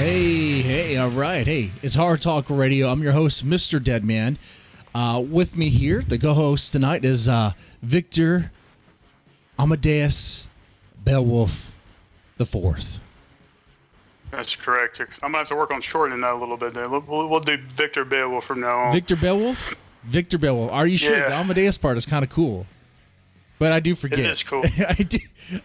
Hey, all right. Hey, it's Hard Talk Radio. I'm your host, MrDeadman. With me here, the co-host tonight is Victor Amadeus Beowulf IV. That's correct. I'm going to have to work on shortening that a little bit. We'll do Victor Beowulf from now on. Victor Beowulf? Victor Beowulf. Are you sure? Yeah. The Amadeus part is kind of cool. But I do forget. It is cool.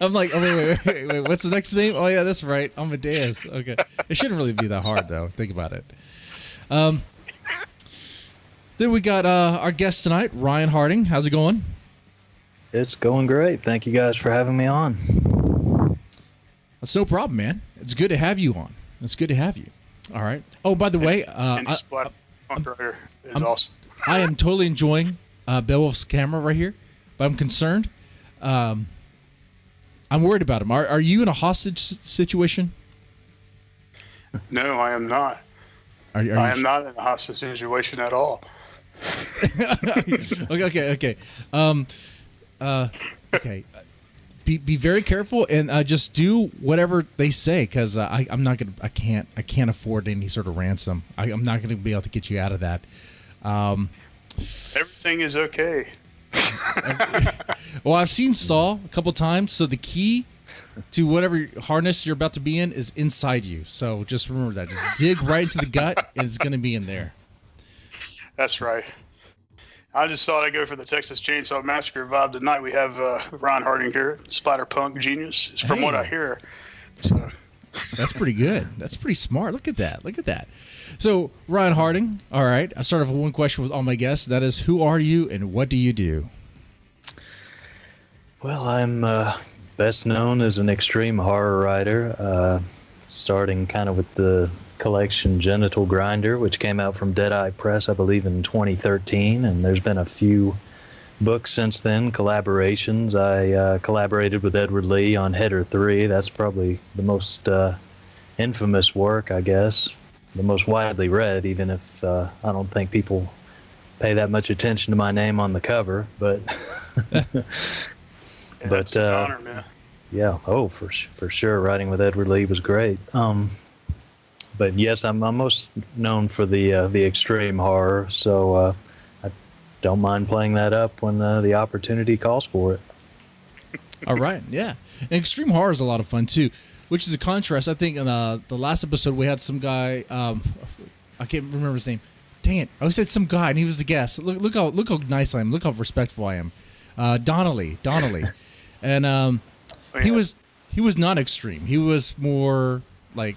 I'm like, oh, wait. What's the next name? Oh, yeah, that's right. Amadeus. Okay. It shouldn't really be that hard, though. Think about it. Then we got our guest tonight, Ryan Harding. How's it going? It's going great. Thank you guys for having me on. That's no problem, man. It's good to have you on. It's good to have you. All right. Oh, by the way, Awesome. I am totally enjoying Beowulf's camera right here, but I'm concerned. I'm worried about him. Are you in a hostage situation? No, I am not. I am not in a hostage situation at all. Okay. Okay. Be very careful and just do whatever they say, because I'm not gonna. I can't afford any sort of ransom. I'm not gonna be able to get you out of that. Everything is okay. Well, I've seen Saw a couple times, so the key to whatever harness you're about to be in is inside you. So just remember that. Just dig right into the gut, and it's gonna be in there. That's right. I just thought I'd go for the Texas Chainsaw Massacre vibe tonight. We have Ryan Harding here, Splatterpunk genius, from what I hear. So. That's pretty good. That's pretty smart. Look at that. So, Ryan Harding, all right. I start off with one question with all my guests. That is, who are you and what do you do? Well, I'm best known as an extreme horror writer, starting kind of with the collection Genital Grinder, which came out from Deadeye Press, I believe, in 2013, and there's been a few books since then, collaborations. I collaborated with Edward Lee on Header 3. That's probably the most infamous work, I guess, the most widely read, even if I don't think people pay that much attention to my name on the cover, but That's an honor, man. Yeah, for sure. Writing with Edward Lee was great. But yes, I'm most known for the extreme horror, so I don't mind playing that up when the opportunity calls for it. All right, yeah. And extreme horror is a lot of fun too, which is a contrast. I think in the last episode we had some guy. I can't remember his name. Dang it! I said some guy, and he was the guest. Look how nice I am. Look how respectful I am. Donnelly, and he was not extreme. He was more like,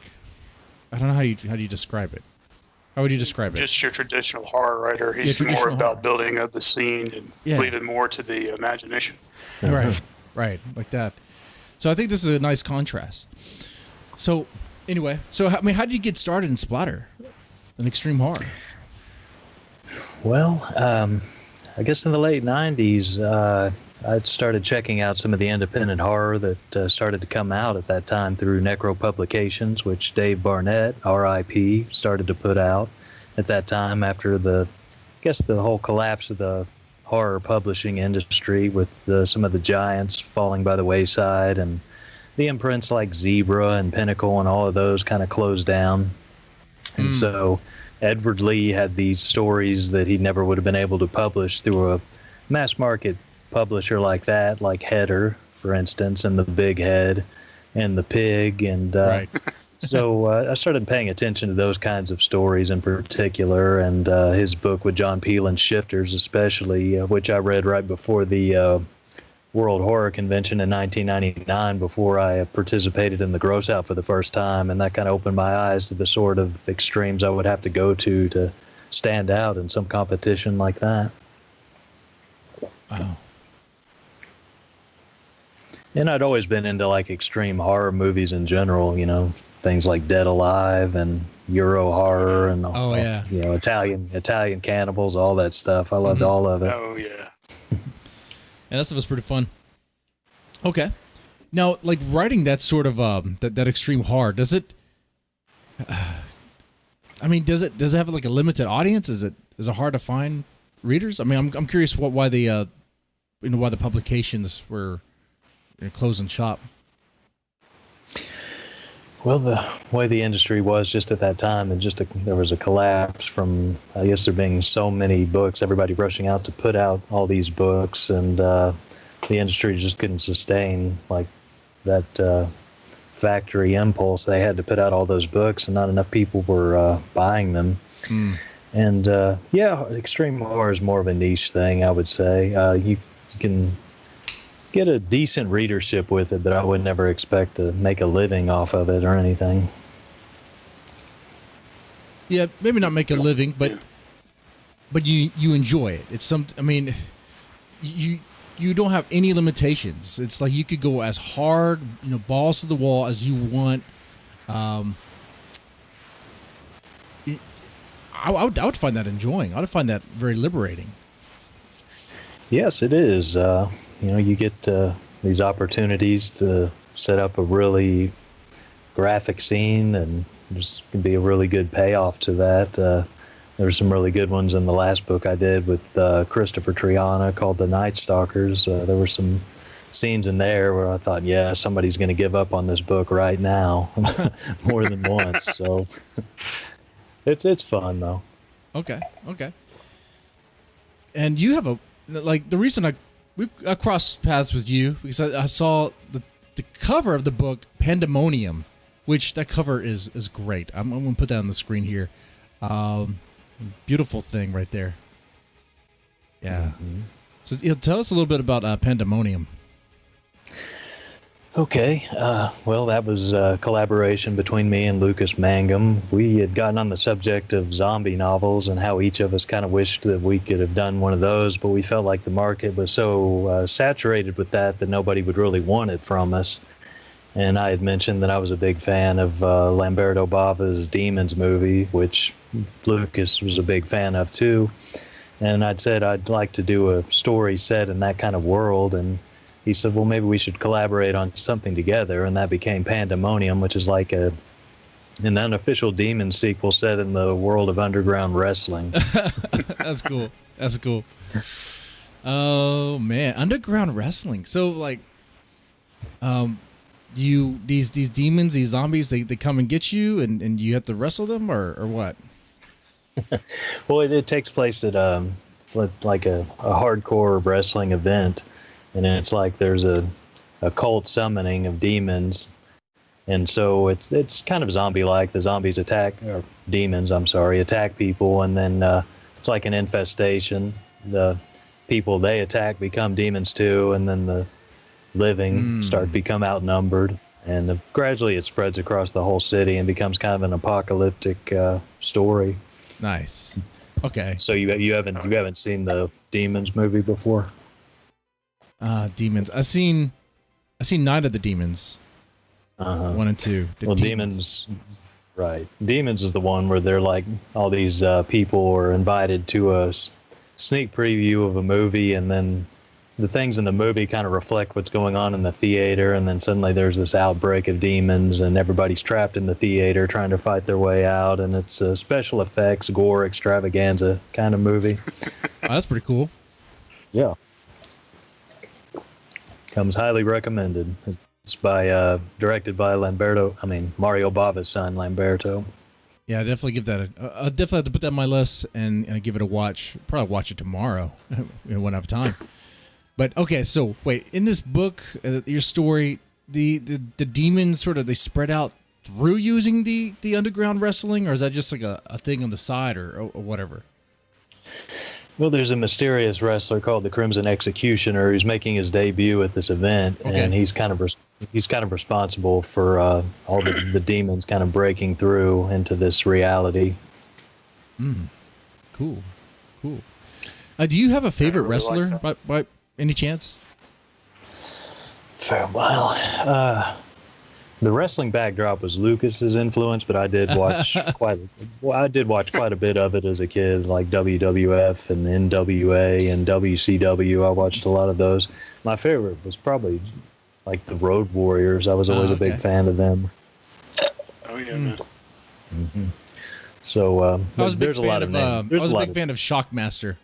I don't know how do you describe it. How would you describe it? Just your traditional horror writer. He's more about building up the scene and leaving more to the imagination. Right, like that. So I think this is a nice contrast. So anyway, how did you get started in splatter and extreme horror? Well, I guess in the late 90s, I started checking out some of the independent horror that started to come out at that time through Necro Publications, which Dave Barnett, R.I.P., started to put out at that time after the whole collapse of the horror publishing industry, with some of the giants falling by the wayside, and the imprints like Zebra and Pinnacle and all of those kind of closed down. And so Edward Lee had these stories that he never would have been able to publish through a mass market publisher like that, like Header, for instance, and The Big Head and The Pig. And so I started paying attention to those kinds of stories in particular, and his book with John Peel and Shifters especially, which I read right before the World Horror Convention in 1999, before I participated in the Gross Out for the first time, and that kind of opened my eyes to the sort of extremes I would have to go to stand out in some competition like that. Wow. And I'd always been into like extreme horror movies in general, things like Dead Alive and Euro horror and Italian cannibals, all that stuff. I loved all of it. Oh yeah. Yeah, that stuff was pretty fun. Okay. Now, like writing that sort of that extreme horror, does it does it have like a limited audience? Is it hard to find readers? I mean, I'm curious why the why the publications were closing shop. Well, the way the industry was just at that time, and there was a collapse from, I guess, there being so many books, everybody rushing out to put out all these books, and the industry just couldn't sustain like that factory impulse. They had to put out all those books, and not enough people were buying them. And yeah, extreme horror is more of a niche thing, I would say. You can get a decent readership with it, but I would never expect to make a living off of it or anything. Yeah, maybe not make a living, but you enjoy it. It's some. I mean, you don't have any limitations. It's like you could go as hard, balls to the wall as you want. I would find that enjoying. I would find that very liberating. Yes, it is. You get these opportunities to set up a really graphic scene, and there's can be a really good payoff to that. There were some really good ones in the last book I did with Christopher Triana called The Night Stalkers. There were some scenes in there where I thought, yeah, somebody's going to give up on this book right now, more than once. So it's fun though. Okay. And you have the reason I crossed paths with you because I saw the cover of the book Pandemonium, which that cover is great. I'm going to put that on the screen here. Beautiful thing right there. Yeah. Mm-hmm. So tell us a little bit about Pandemonium. Okay. Well, that was a collaboration between me and Lucas Mangum. We had gotten on the subject of zombie novels and how each of us kind of wished that we could have done one of those, but we felt like the market was so saturated with that nobody would really want it from us. And I had mentioned that I was a big fan of Lamberto Bava's Demons movie, which Lucas was a big fan of too. And I'd said I'd like to do a story set in that kind of world, and he said, well, maybe we should collaborate on something together, and that became Pandemonium, which is like an unofficial Demon sequel set in the world of underground wrestling. That's cool. Oh man, underground wrestling. So like, these demons, these zombies, they come and get you, and you have to wrestle them, or what? Well, it takes place at like a hardcore wrestling event. And it's like there's a cult summoning of demons, and so it's kind of zombie-like. The zombies attack people, and then it's like an infestation. The people they attack become demons too, and then the living start to become outnumbered, and gradually it spreads across the whole city and becomes kind of an apocalyptic story. Nice. Okay. So you haven't seen the Demons movie before? Demons. I've seen Night of the Demons. 1 and 2. Demons. Right. Demons is the one where they're like all these people are invited to a sneak preview of a movie, and then the things in the movie kind of reflect what's going on in the theater, and then suddenly there's this outbreak of demons, and everybody's trapped in the theater trying to fight their way out, and it's a special effects, gore extravaganza kind of movie. Oh, that's pretty cool. Yeah. Comes highly recommended. It's directed by Mario Bava's son, Lamberto. Yeah, I definitely give that I'll definitely have to put that on my list and give it a watch. Probably watch it tomorrow when I have time. But okay, so wait, in this book, your story, the demons they spread out through using the underground wrestling, or is that just like a thing on the side or whatever? Well, there's a mysterious wrestler called the Crimson Executioner who's making his debut at this event, and he's kind of responsible for all the demons kind of breaking through into this reality. Cool. Do you have a favorite wrestler by any chance? Well, the wrestling backdrop was Lucas's influence, but I did watch quite a bit of it as a kid, like WWF and NWA and WCW. I watched a lot of those. My favorite was probably like the Road Warriors. I was always a big fan of them. Oh yeah, man. Mm-hmm. So there's a lot of names. I was a big fan of Shockmaster.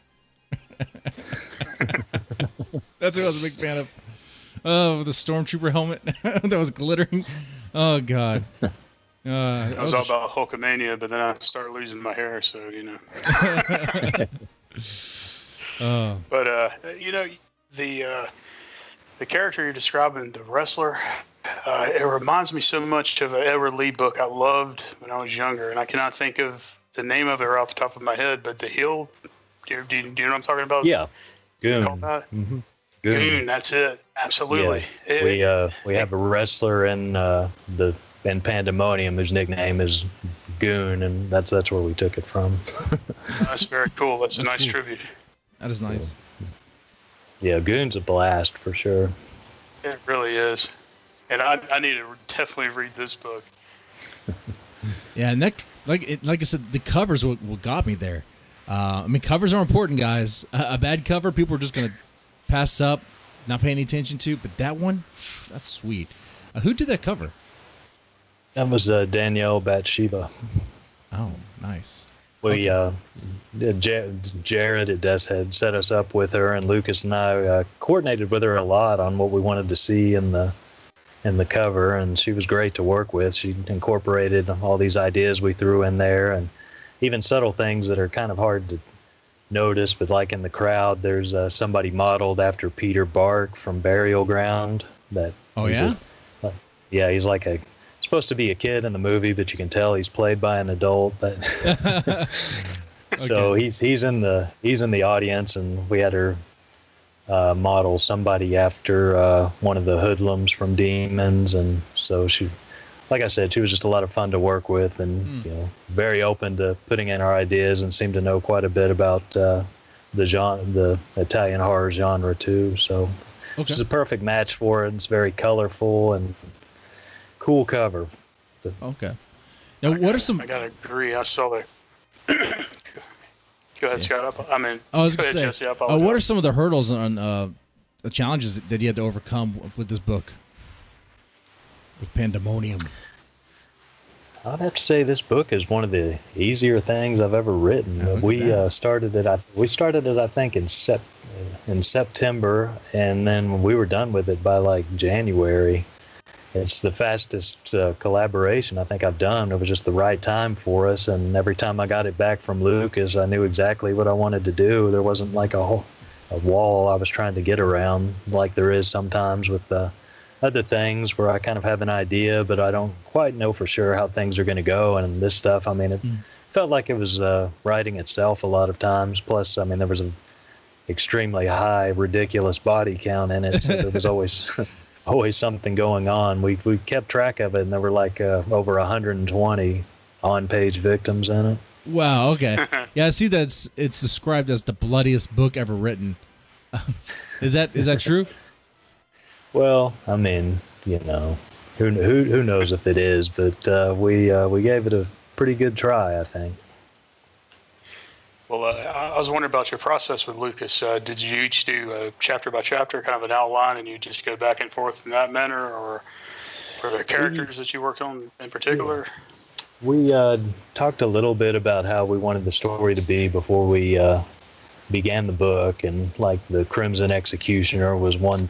That's who I was a big fan of. Oh, the Stormtrooper helmet that was glittering. Oh, God. I was all about Hulkamania, but then I started losing my hair, so But the character you're describing, the wrestler, it reminds me so much of an Edward Lee book I loved when I was younger, and I cannot think of the name of it right off the top of my head. But the heel, do you know what I'm talking about? Yeah, Goon. Mm-hmm. Goon, that's it. Absolutely. Yeah. We have a wrestler in Pandemonium whose nickname is Goon, and that's where we took it from. That's very cool. That's a nice cool. tribute. That is nice. Yeah, Goon's a blast for sure. It really is. And I need to definitely read this book. Yeah, and that, like I said, the covers what got me there. I mean, covers are important, guys. A bad cover, people are just going to pass up, not pay any attention to. But that one, that's sweet. Who did that cover? That was Danielle Bathsheba. Oh, nice. We Jared at Death's Head set us up with her, and Lucas and I coordinated with her a lot on what we wanted to see in the cover, and she was great to work with. She incorporated all these ideas we threw in there, and even subtle things that are kind of hard to notice, but like in the crowd, there's somebody modeled after Peter Bark from Burial Ground. Yeah, he's like supposed to be a kid in the movie, but you can tell he's played by an adult. So he's in the audience, and we had her model somebody after one of the hoodlums from Demons, and so she, like I said, she was just a lot of fun to work with, and very open to putting in our ideas, and seemed to know quite a bit about the Italian horror genre too. So it's a perfect match for it. It's very colorful and cool cover. Okay. Now, what are some? I gotta agree. I saw that. Go ahead, Scott. I was going to say, what are some of the hurdles on the challenges that you had to overcome with this book, with Pandemonium? I'd have to say this book is one of the easier things I've ever written. We started it. I think in September, and then we were done with it by like January. It's the fastest collaboration I think I've done. It was just the right time for us, and every time I got it back from Lucas, I knew exactly what I wanted to do. There wasn't like a wall I was trying to get around, like there is sometimes with other things where I kind of have an idea, but I don't quite know for sure how things are going to go. And this stuff, I mean, it felt like it was writing itself a lot of times. Plus, I mean, there was an extremely high, ridiculous body count in it, so there was always something going on. We kept track of it, and there were like over 120 on-page victims in it. Wow. Okay. Yeah, I see that it's described as the bloodiest book ever written. Is that true? Well, I mean, who knows if it is, but we gave it a pretty good try, I think. Well, I was wondering about your process with Lucas. Did you each do chapter by chapter, kind of an outline, and you just go back and forth in that manner, or were there characters that you worked on in particular? We talked a little bit about how we wanted the story to be before we began the book, and like the Crimson Executioner was one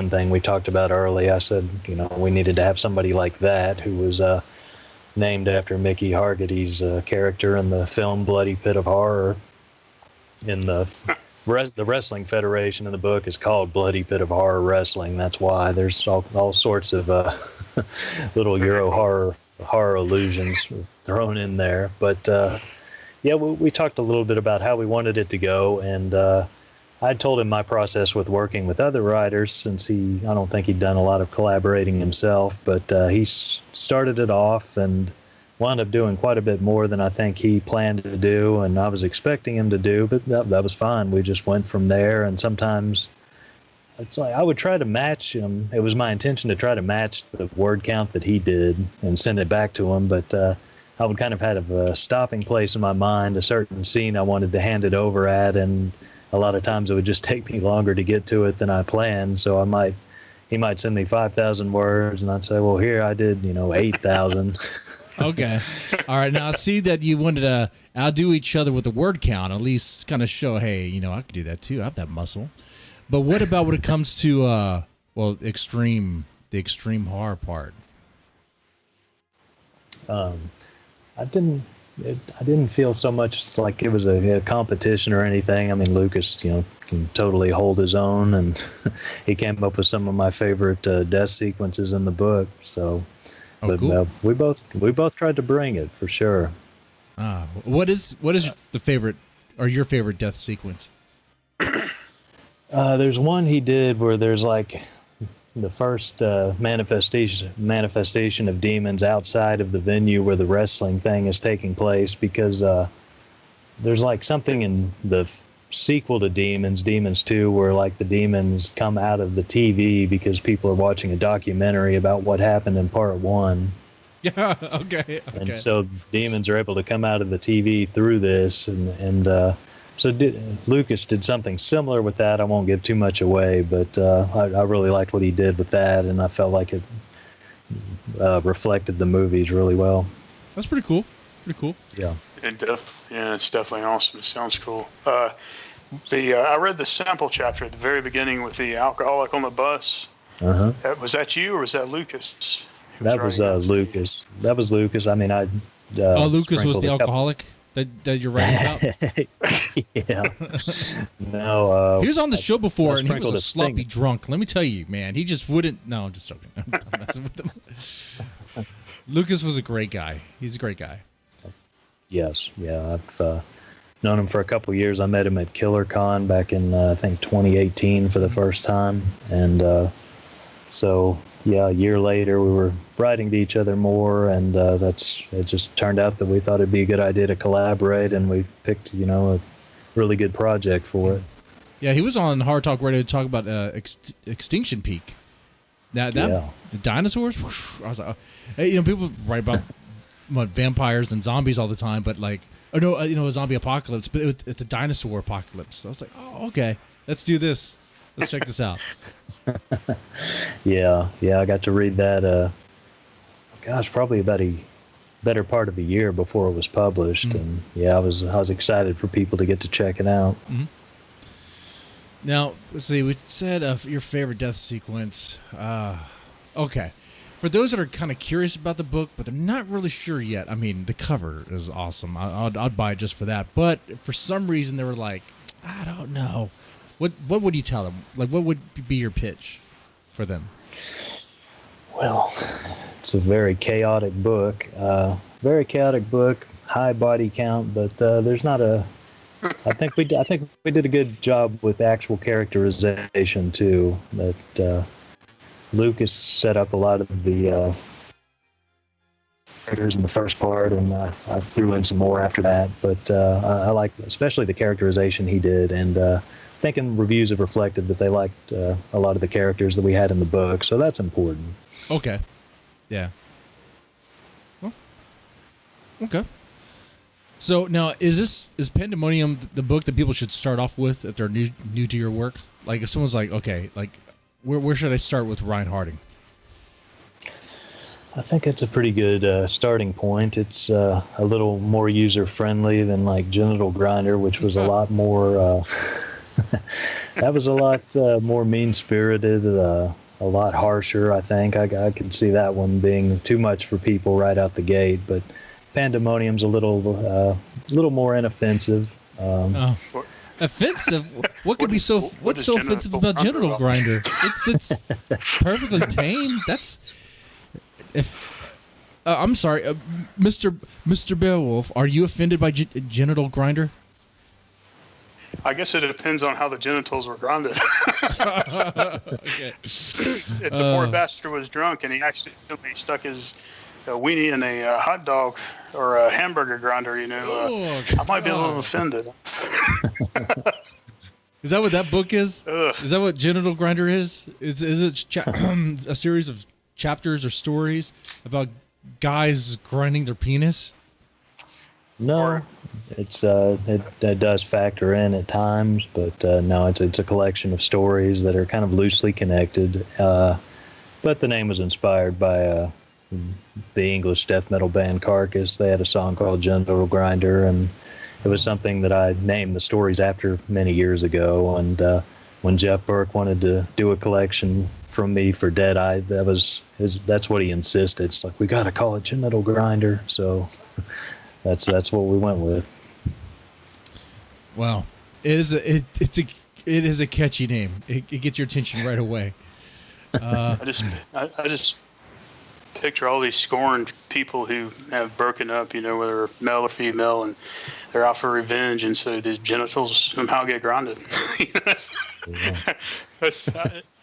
thing we talked about early. I said, we needed to have somebody like that who was named after Mickey Hargity's character in the film Bloody Pit of Horror. In the Wrestling Federation in the book is called Bloody Pit of Horror Wrestling. That's why there's all sorts of little Euro horror allusions thrown in there. But we talked a little bit about how we wanted it to go, and I told him my process with working with other writers, since I don't think he'd done a lot of collaborating himself, but he started it off and wound up doing quite a bit more than I think he planned to do, and I was expecting him to do, but that was fine. We just went from there, and sometimes it's like I would try to match him. It was my intention to try to match the word count that he did and send it back to him, but I would kind of have a stopping place in my mind, a certain scene I wanted to hand it over at, and a lot of times it would just take me longer to get to it than I planned. So he might send me 5,000 words, and I'd say, well, here I did, 8,000. Okay. All right. Now I see that you wanted to outdo each other with the word count, at least kind of show, hey, I could do that too. I have that muscle. But what about when it comes to, the extreme horror part? I didn't feel so much like it was a competition or anything. I mean, Lucas, can totally hold his own, and he came up with some of my favorite death sequences in the book. So, cool. We both tried to bring it for sure. What is the favorite or your favorite death sequence? There's one he did where there's like the first manifestation of demons outside of the venue where the wrestling thing is taking place, because there's like something in the sequel to Demons 2, where like the demons come out of the TV because people are watching a documentary about what happened in part 1. Yeah, okay. And so demons are able to come out of the TV through this, so Lucas did something similar with that. I won't give too much away, but I really liked what he did with that, and I felt like it reflected the movies really well. That's pretty cool. Yeah. It's definitely awesome. It sounds cool. I read the sample chapter at the very beginning with the alcoholic on the bus. Was that you, or was that Lucas? That was Lucas. That was Lucas. I mean, Lucas was the alcoholic that you're writing about? Yeah. No. He was on the show before, and he was a sloppy drunk. Let me tell you, man. He just wouldn't. No, I'm just joking. I'm messing with him. Lucas was a great guy. He's a great guy. Yes. Yeah. I've known him for a couple of years. I met him at KillerCon back in, I think, 2018 for the first time. And so, yeah, a year later, we were writing to each other more, and it just turned out that we thought it'd be a good idea to collaborate, and we picked, a really good project for it. Yeah, he was on Hard Talk Radio to talk about Extinction Peak. The dinosaurs. Whoosh, I was like, people write about vampires and zombies all the time, but like, a zombie apocalypse, but it's a dinosaur apocalypse. So I was like, oh, okay, let's do this. Let's check this out. Yeah, I got to read that. Probably about a better part of a year before it was published, and I was excited for people to get to check it out. Now, let's see. We said your favorite death sequence. Okay, for those that are kind of curious about the book, but they're not really sure yet. I mean, the cover is awesome. I'd buy it just for that. But for some reason, they were like, I don't know. What would you tell them? Like, what would be your pitch for them? Well, it's a very chaotic book. High body count, but there's not a. I think we did a good job with actual characterization too. That Lucas set up a lot of the characters in the first part, and I threw in some more after that. But I like especially the characterization he did, and. Thinking reviews have reflected that they liked a lot of the characters that we had in the book, so that's important. Okay. Yeah. Well, okay. So now, is Pandemonium the book that people should start off with if they're new to your work? Like, if someone's like, okay, like, where should I start with Ryan Harding? I think it's a pretty good starting point. It's a little more user friendly than like Genital Grinder, which was a lot more. That was a lot more mean-spirited, a lot harsher, I think. I could see that one being too much for people right out the gate, but Pandemonium's a little more inoffensive. Offensive? What's so offensive about Genital Grinder? It's perfectly tame. I'm sorry, Mr. Beowulf, are you offended by Genital Grinder? I guess it depends on how the genitals were grinded. Okay. If the poor bastard was drunk and he accidentally stuck his weenie in a hot dog or a hamburger grinder, I might be a little offended. Is that what that book is? Ugh. Is that what Genital Grinder is? Is it a series of chapters or stories about guys grinding their penis? No, it does factor in at times, but no, it's a collection of stories that are kind of loosely connected. But the name was inspired by the English death metal band Carcass. They had a song called Genital Grinder, and it was something that I named the stories after many years ago. And when Jeff Burke wanted to do a collection from me for Deadeye. That's what he insisted. It's like, we got to call it Genital Grinder. So that's what we went with. Wow, it is a catchy name. It gets your attention right away. I just picture all these scorned people who have broken up, whether male or female, and they're out for revenge, and so the genitals somehow get grinded. Yeah.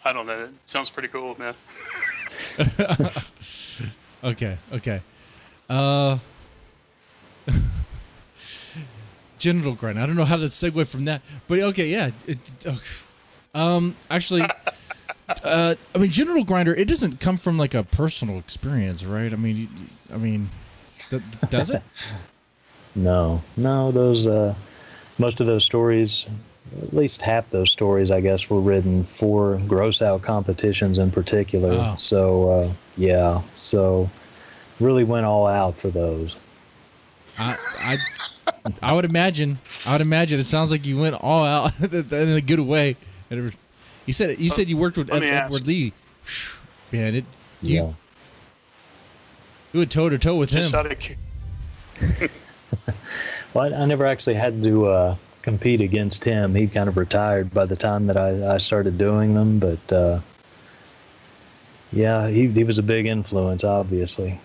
I don't know. It sounds pretty cool, man. Okay. Genital grind. I don't know how to segue from that, but okay, yeah. Actually, I mean, genital grinder. It doesn't come from like a personal experience, right? I mean, does it? No. Those most of those stories, at least half those stories, I guess, were written for gross out competitions in particular. Oh. So yeah, so really went all out for those. I would imagine. It sounds like you went all out in a good way. You said you worked with Edward Lee. Man, you went toe to toe with him. Well, I never actually had to compete against him. He kind of retired by the time that I started doing them, but yeah, he was a big influence, obviously.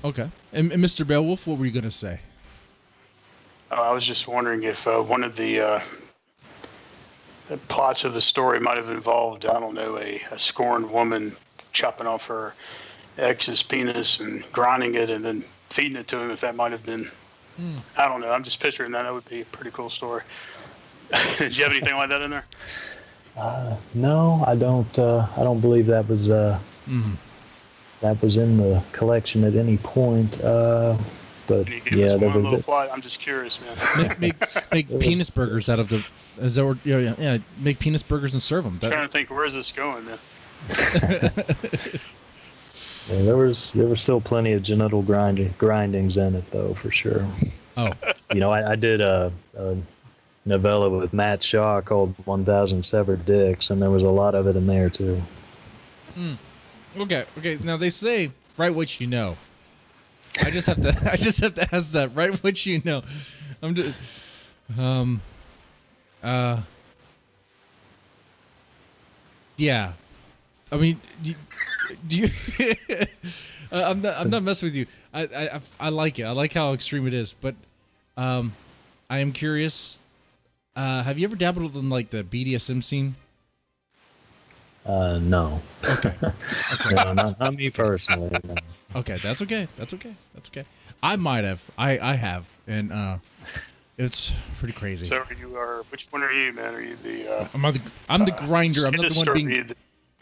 Okay. And Mr. Beowulf, what were you going to say? I was just wondering if one of the plots of the story might have involved, I don't know, a scorned woman chopping off her ex's penis and grinding it and then feeding it to him, if that might have been... I don't know. I'm just picturing that. That would be a pretty cool story. Did you have anything like that in there? No, I don't. I don't believe that was that was in the collection at any point. But Can you give us one little plot? I'm just curious, man. Make penis burgers out of the. Is that what, yeah. Make penis burgers and serve them. I'm trying to think, where's this going, man? Yeah, there was still plenty of genital grindings in it, though, for sure. Oh, I did a novella with Matt Shaw called 1,000 Severed Dicks, and there was a lot of it in there too. Okay. Now they say, write what you know. I just have to ask that. Write what you know. I'm just, yeah. I mean, do you? I'm not messing with you. I like it. I like how extreme it is. But I am curious. Have you ever dabbled in like the BDSM scene? No. Okay. No, not me personally. No. Okay, that's okay. I might have. I have, and it's pretty crazy. So which one are you, man? Are you the? I'm the grinder. I'm not the one being.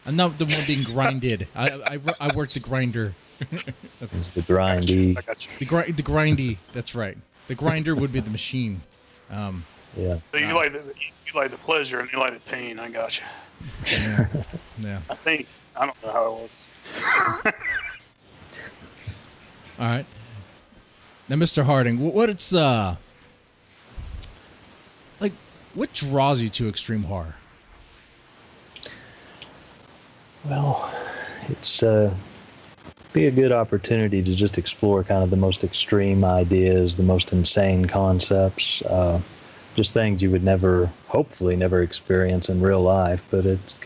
I'm not the one being grinded. I work the grinder. It's the grindy. I got you. The grindy. That's right. The grinder would be the machine. Yeah. So you like the pleasure and you like the pain. I got you. Yeah. I don't know how it works. All right. Now, Mr. Harding, what's like, what draws you to extreme horror? Well, it's be a good opportunity to just explore kind of the most extreme ideas, the most insane concepts, just things you would hopefully never experience in real life, but it's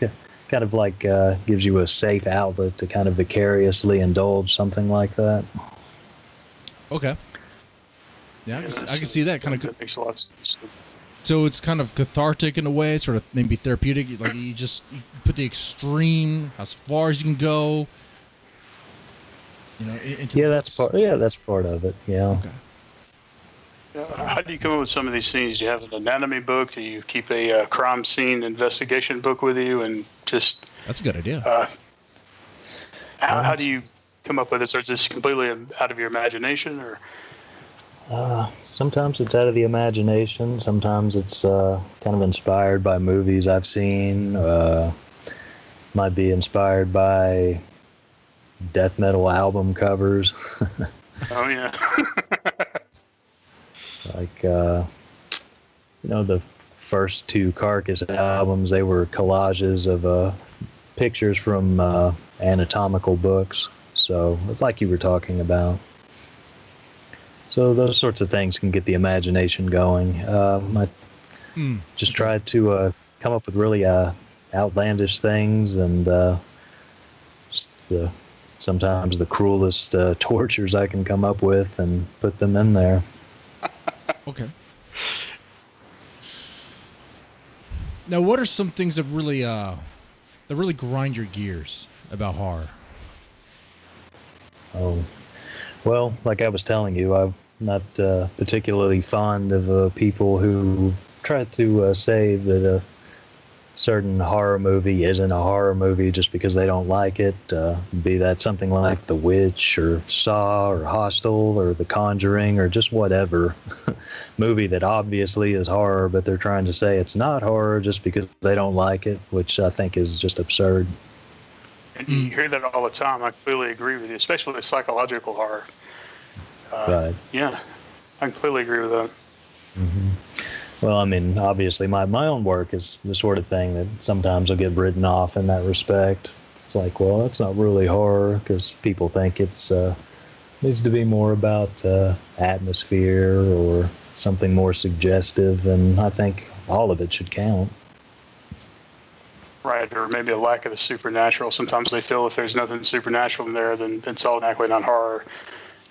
kind of like gives you a safe outlet to kind of vicariously indulge something like that. Okay. Yeah, I can see that kind of. That makes a lot of sense. So it's kind of cathartic in a way, sort of maybe therapeutic. Like you put the extreme as far as you can go. That's part of it. Yeah. Okay. How do you come up with some of these scenes? Do you have an anatomy book? Do you keep a crime scene investigation book with you? And just that's a good idea. How do you come up with this? Or is this completely out of your imagination? Or sometimes it's out of the imagination. Sometimes it's kind of inspired by movies I've seen. Might be inspired by death metal album covers. Oh yeah. Like the first two Carcass albums, they were collages of pictures from anatomical books. So, like you were talking about. So those sorts of things can get the imagination going. I just tried to come up with really outlandish things and just sometimes the cruelest tortures I can come up with and put them in there. Okay. Now, what are some things that really grind your gears about horror? Oh, well, like I was telling you, I'm not particularly fond of people who try to say that a certain horror movie isn't a horror movie just because they don't like it. Be that something like The Witch or Saw or Hostel or The Conjuring or just whatever movie that obviously is horror, but they're trying to say it's not horror just because they don't like it, which I think is just absurd. And you hear that all the time. I completely agree with you, especially with psychological horror. Right. Yeah, I completely agree with that. Mm-hmm. Well, I mean, obviously, my own work is the sort of thing that sometimes will get written off in that respect. It's like, well, that's not really horror because people think it's needs to be more about atmosphere or something more suggestive, and I think all of it should count. Right, or maybe a lack of the supernatural. Sometimes they feel if there's nothing supernatural in there, then it's automatically not horror.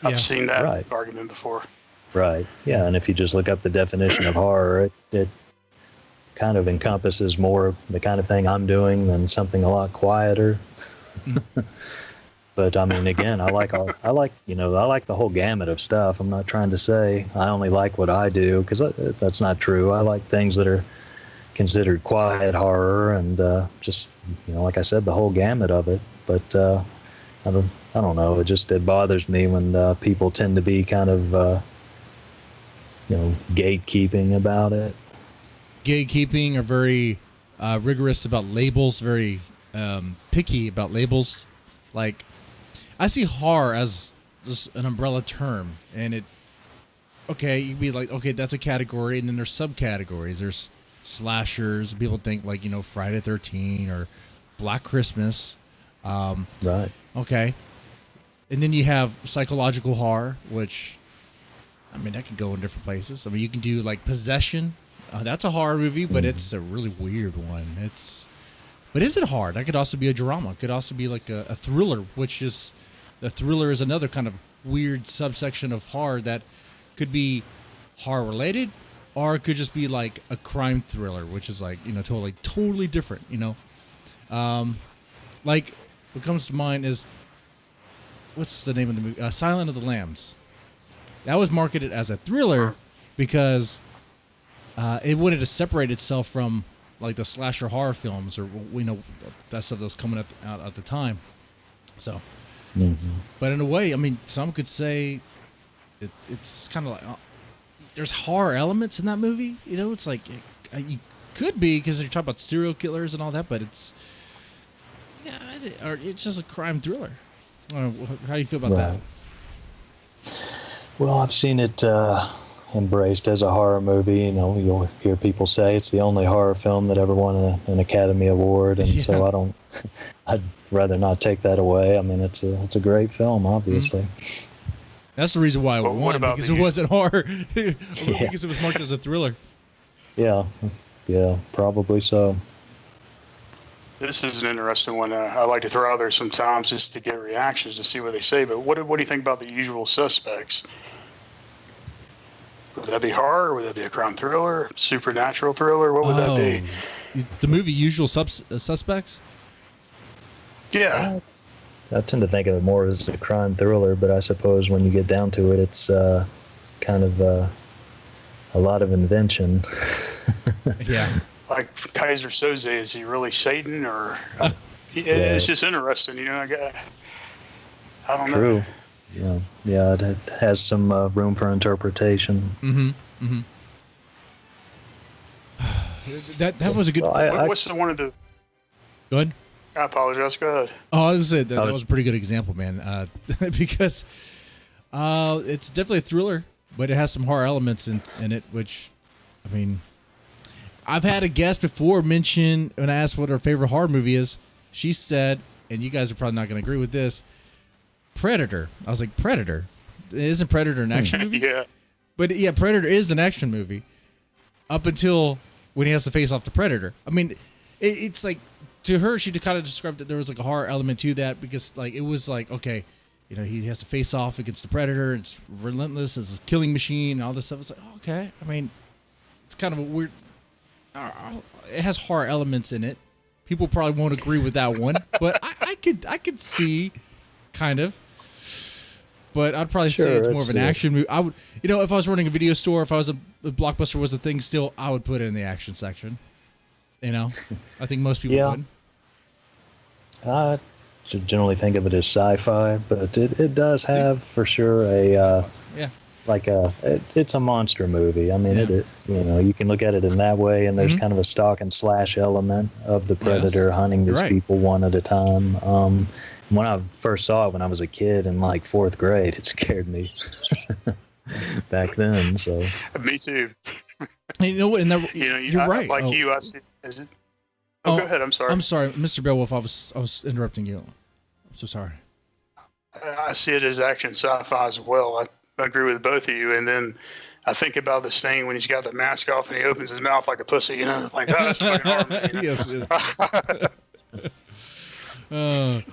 I've seen that argument before. Right, yeah, and if you just look up the definition of horror, it kind of encompasses more the kind of thing I'm doing than something a lot quieter. But I mean, again, I like the whole gamut of stuff. I'm not trying to say I only like what I do, because that's not true. I like things that are considered quiet horror, and just, like I said, the whole gamut of it. But I don't know. It bothers me when people tend to be kind of gatekeeping about it. Gatekeeping, or very rigorous about labels, very picky about labels. Like, I see horror as just an umbrella term, and you'd be like, okay, that's a category, and then there's subcategories. There's slashers. People think like, Friday the 13th or Black Christmas. Right. Okay. And then you have psychological horror, which, I mean, that can go in different places. I mean, you can do like Possession. That's a horror movie, but it's a really weird one. But is it hard? That could also be a drama. It could also be like a thriller, the thriller is another kind of weird subsection of horror that could be horror related, or it could just be like a crime thriller, which is like, totally different, like what comes to mind is, what's the name of the movie? Silence of the Lambs. That was marketed as a thriller because it wanted to separate itself from like the slasher horror films, or that stuff that was coming out at the time. So, but in a way, I mean, some could say it's kind of like there's horror elements in that movie. It's like you could be, because you're talking about serial killers and all that, but it's just a crime thriller. How do you feel about that? Well, I've seen it embraced as a horror movie. You'll hear people say it's the only horror film that ever won an Academy Award, and so I'd rather not take that away. I mean, it's a great film, obviously. That's the reason why it won, because it wasn't horror, because it was marked as a thriller. Yeah, probably so. This is an interesting one. I like to throw out there sometimes just to get reactions to see what they say. But what do you think about The Usual Suspects? Would that be horror? Would that be a crime thriller? Supernatural thriller? What would that be? The movie Usual Suspects? Yeah. I tend to think of it more as a crime thriller, but I suppose when you get down to it, it's kind of a lot of invention. Yeah. Like Kaiser Soze, is he really Satan, or it's just interesting, I don't know. True. Yeah, it has some room for interpretation. That was a good. What's the one of the? Go ahead. I apologize. Go ahead. Oh, I was saying that was a pretty good example, man. Because it's definitely a thriller, but it has some horror elements in it, which, I mean, I've had a guest before mention when I asked what her favorite horror movie is. She said, and you guys are probably not going to agree with this, Predator. I was like, Predator? Isn't Predator an action movie? Yeah. But yeah, Predator is an action movie up until when he has to face off the Predator. I mean, it's like, to her, she kind of described that there was like a horror element to that because like it was like, okay, you know, he has to face off against the Predator. It's relentless. It's a killing machine and all this stuff. It's like, okay. I mean, it's kind of a weird, it has horror elements in it. People probably won't agree with that one, but I could see kind of. But I'd probably say it's more of an action movie. I would, you know, if I was running a video store, if I was if Blockbuster was a thing still, I would put it in the action section. You know, I think most people would. I generally think of it as sci-fi, but it does have for sure it's a monster movie. I mean, it you know, you can look at it in that way, and there's kind of a stalk and slash element of the Predator hunting these people one at a time. When I first saw it when I was a kid in like 4th grade, it scared me back then. So me too. You know what? You're right. Like you, I see. Is it? Go ahead. I'm sorry. I'm sorry, Mr. Beowulf. I was interrupting you. I'm so sorry. I see it as action sci-fi as well. I agree with both of you. And then I think about this thing when he's got the mask off and he opens his mouth like a pussy. You know, like that's fucking horror movie, you know? Yes. Gee,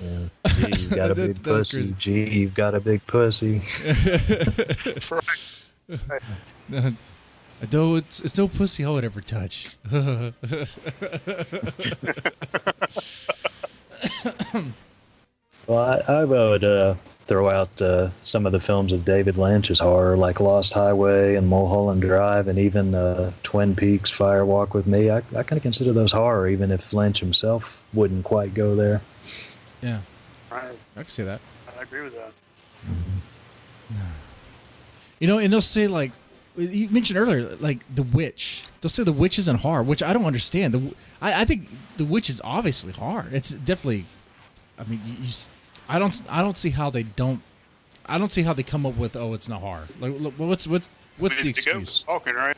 you've got a big pussy. Gee, you've got a big pussy. Right. Though it's no pussy I would ever touch. Well, I would throw out some of the films of David Lynch's horror, like Lost Highway and Mulholland Drive, and even Twin Peaks, Fire Walk with Me. I kind of consider those horror, even if Lynch himself wouldn't quite go there. Yeah, Right. I can see that. I agree with that. You know, and they'll say like you mentioned earlier, like The Witch. They'll say The Witch isn't horror, which I don't understand. I think The Witch is obviously horror. It's definitely. I mean, I don't see how they don't. I don't see how they come up with it's not horror. Like, what's the excuse? Talking, right?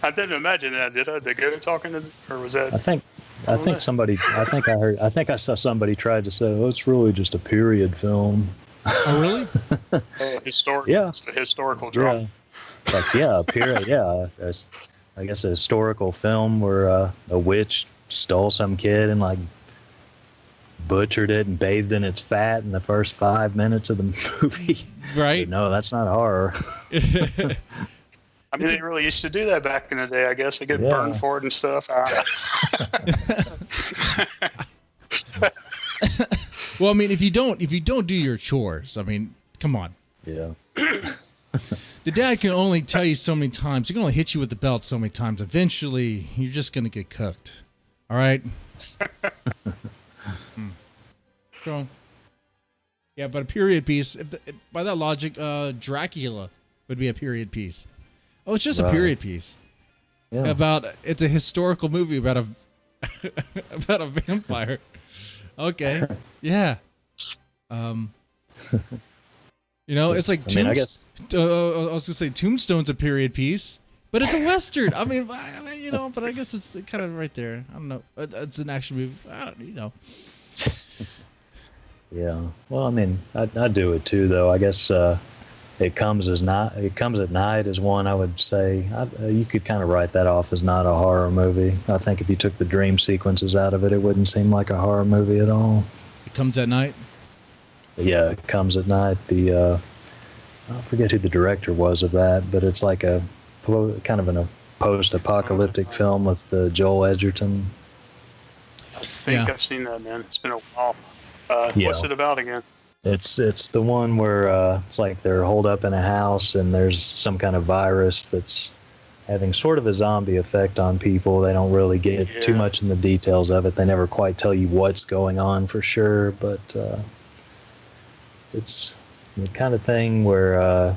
I didn't imagine that, did I? The goat talking, or was that? I think somebody. I think I saw somebody tried to say, "Oh, it's really just a period film." Oh, really? Historical. Yeah. It's a historical drama. Yeah. Like, yeah, a period. Yeah, I guess a historical film where a witch stole some kid and like butchered it and bathed in its fat in the first 5 minutes of the movie. Right. But no, that's not horror. I mean, they really used to do that back in the day. I guess they get burned for it and stuff. Well, I mean, if you don't do your chores, I mean, come on. Yeah. The dad can only tell you so many times. He can only hit you with the belt so many times. Eventually, you're just gonna get cooked. All right. Go on. Yeah, but a period piece. By that logic, Dracula would be a period piece. Oh, it's just a period piece. Yeah. It's a historical movie about a about a vampire. Okay. Yeah. You know, it's like I was gonna say Tombstone's a period piece, but it's a Western. I mean, you know, but I guess it's kind of right there. I don't know. It's an action movie. I don't, you know. Yeah. Well, I mean, I do it too, though. I guess It Comes at Night is one I would say. You could kind of write that off as not a horror movie. I think if you took the dream sequences out of it, it wouldn't seem like a horror movie at all. It Comes at Night? Yeah, It Comes at Night. I forget who the director was of that, but it's like a kind of a post-apocalyptic film with Joel Edgerton. I think I've seen that, man. It's been a while. What's it about again? It's the one where it's like they're holed up in a house and there's some kind of virus that's having sort of a zombie effect on people. They don't really get too much in the details of it. They never quite tell you what's going on for sure, but it's the kind of thing where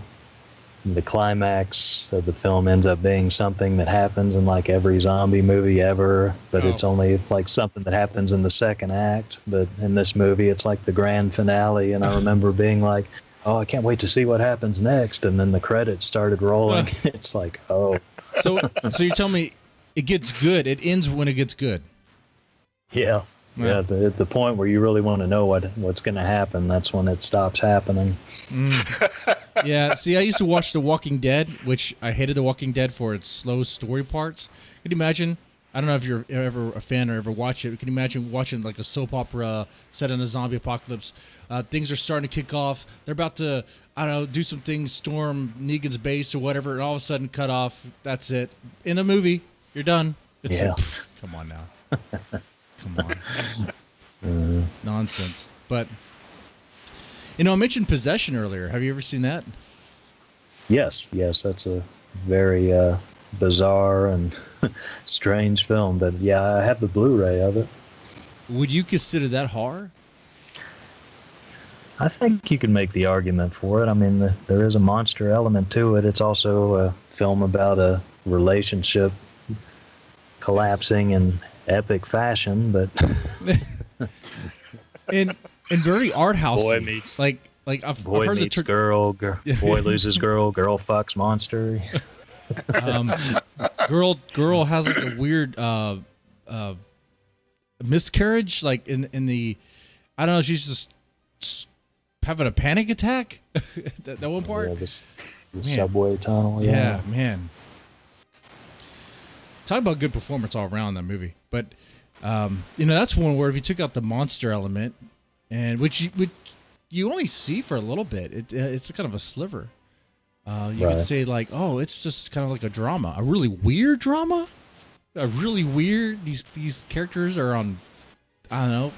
the climax of the film ends up being something that happens in like every zombie movie ever, but it's only like something that happens in the second act. But in this movie, it's like the grand finale, and I remember being like, oh, I can't wait to see what happens next. And then the credits started rolling. It's like, oh. So you tell me it gets good. It ends when it gets good. Yeah. Yeah, the point where you really want to know what's going to happen, that's when it stops happening. Yeah, see, I used to watch The Walking Dead, which I hated The Walking Dead for its slow story parts. Can you imagine? I don't know if you're ever a fan or ever watch it. Can you imagine watching like a soap opera set in a zombie apocalypse? Things are starting to kick off. They're about to, I don't know, do some things, storm Negan's base or whatever, and all of a sudden cut off. That's it. In a movie, you're done. It's like, come on now. Come on. Nonsense. But, I mentioned Possession earlier. Have you ever seen that? Yes, that's a very bizarre and strange film. But yeah, I have the Blu-ray of it. Would you consider that horror? I think you can make the argument for it. I mean, there is a monster element to it. It's also a film about a relationship collapsing in epic fashion, but in very art house. Boy meets like I've boy heard meets girl, boy loses girl fucks monster. Girl has like a weird miscarriage, like in the, I don't know, she's just having a panic attack. that one part. Yeah, the subway tunnel. Yeah, man. Talk about good performance all around that movie. But that's one where if you took out the monster element, and which you only see for a little bit, it's kind of a sliver. You could say like, oh, it's just kind of like a drama, a really weird drama, a really weird. These characters are on, I don't know,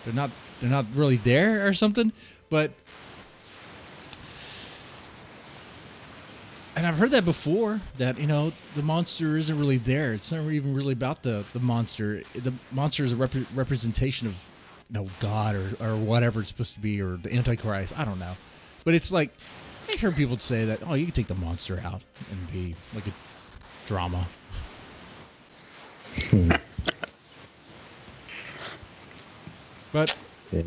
they're not really there or something. But and I've heard that before, that the monster isn't really there. It's not even really about the monster. The monster is a representation of God or whatever it's supposed to be, or the Antichrist. I don't know, but it's like, I heard people say that, oh, you can take the monster out and be like a drama. But yeah,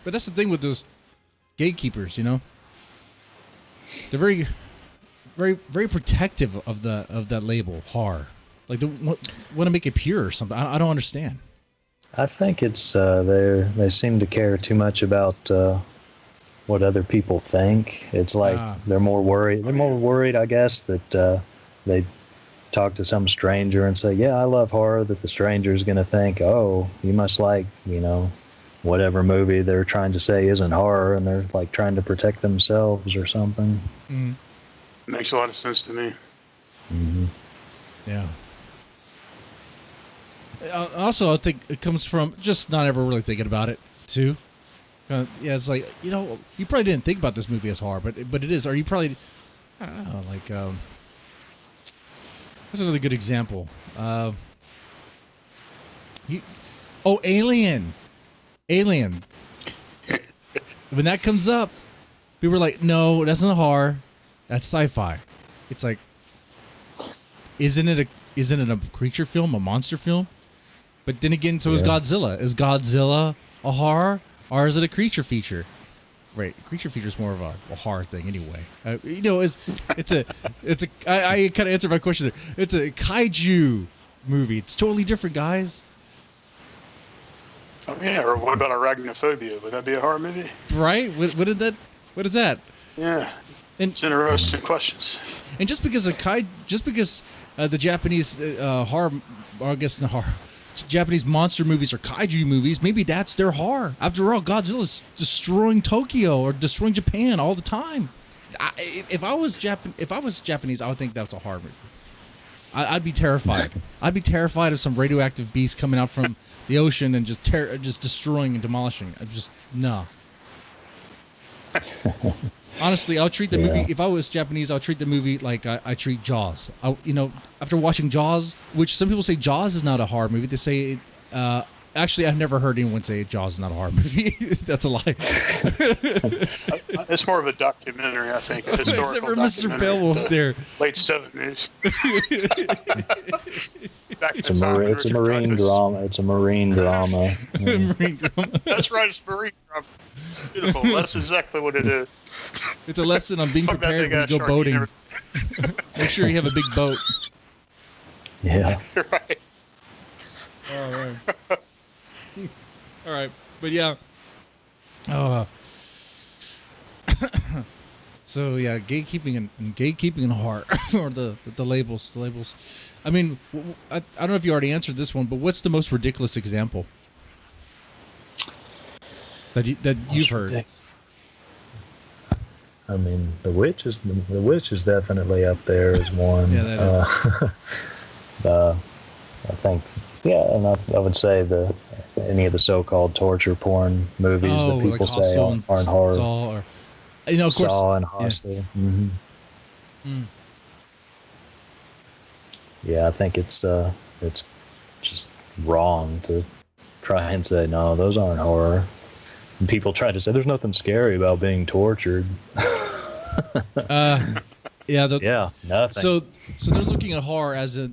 but that's the thing with those gatekeepers, they're very, very, very protective of that label, horror. Like they want to make it pure or something. I don't understand. I think it's they seem to care too much about what other people think. It's like they're more worried. They're more worried, I guess, that they talk to some stranger and say, "Yeah, I love horror." That the stranger is going to think, "Oh, you must like, whatever movie they're trying to say isn't horror," and they're like trying to protect themselves or something. Mm. Makes a lot of sense to me. Mm-hmm. Yeah. Also, I think it comes from just not ever really thinking about it, too. Yeah, it's like, you probably didn't think about this movie as horror, but it is. Or you probably, I don't know, like, what's another good example? Alien. Alien. When that comes up, people are like, no, that's not horror. That's sci-fi. It's like, isn't it a creature film, a monster film? But then again, so is Godzilla. Is Godzilla a horror, or is it a creature feature? Right, creature feature is more of a horror thing anyway. I kind of answered my question there. It's a kaiju movie. It's totally different, guys. Oh yeah, or what about arachnophobia? Would that be a horror movie? Right? What is that? Yeah, and it's interesting questions. And just because the Japanese horror, or I guess not horror, Japanese monster movies are kaiju movies, maybe that's their horror. After all, Godzilla's destroying Tokyo or destroying Japan all the time. If I was Japanese, I would think that's a horror movie. I'd be terrified. I'd be terrified of some radioactive beast coming out from the ocean and just destroying and demolishing. No. Honestly, I'll treat the movie, if I was Japanese, I'll treat the movie like I treat Jaws. After watching Jaws, which some people say Jaws is not a horror movie, they say, actually, I've never heard anyone say Jaws is not a horror movie. That's a lie. It's more of a documentary, I think. A historical except for Mr. Beowulf there. Late 70s. It's a marine drama. It's a marine drama. Marine drama. That's right, it's marine drama. Beautiful. That's exactly what it is. It's a lesson on being prepared when you go boating. Make sure you have a big boat. Yeah. Right. Oh man. All right, but yeah. So yeah, gatekeeping and heart, or the labels. I mean, I don't know if you already answered this one, but what's the most ridiculous example that you've heard? I mean, the witch is definitely up there as one. Yeah, that is. I think, yeah, and I would say any of the so-called torture porn movies that people like say aren't horror. Saw, or, of course, Saw and Hostel. Yeah. Mm-hmm. Mm. Yeah, I think it's just wrong to try and say, no, those aren't horror. And people try to say there's nothing scary about being tortured. Yeah, nothing. So they're looking at horror as the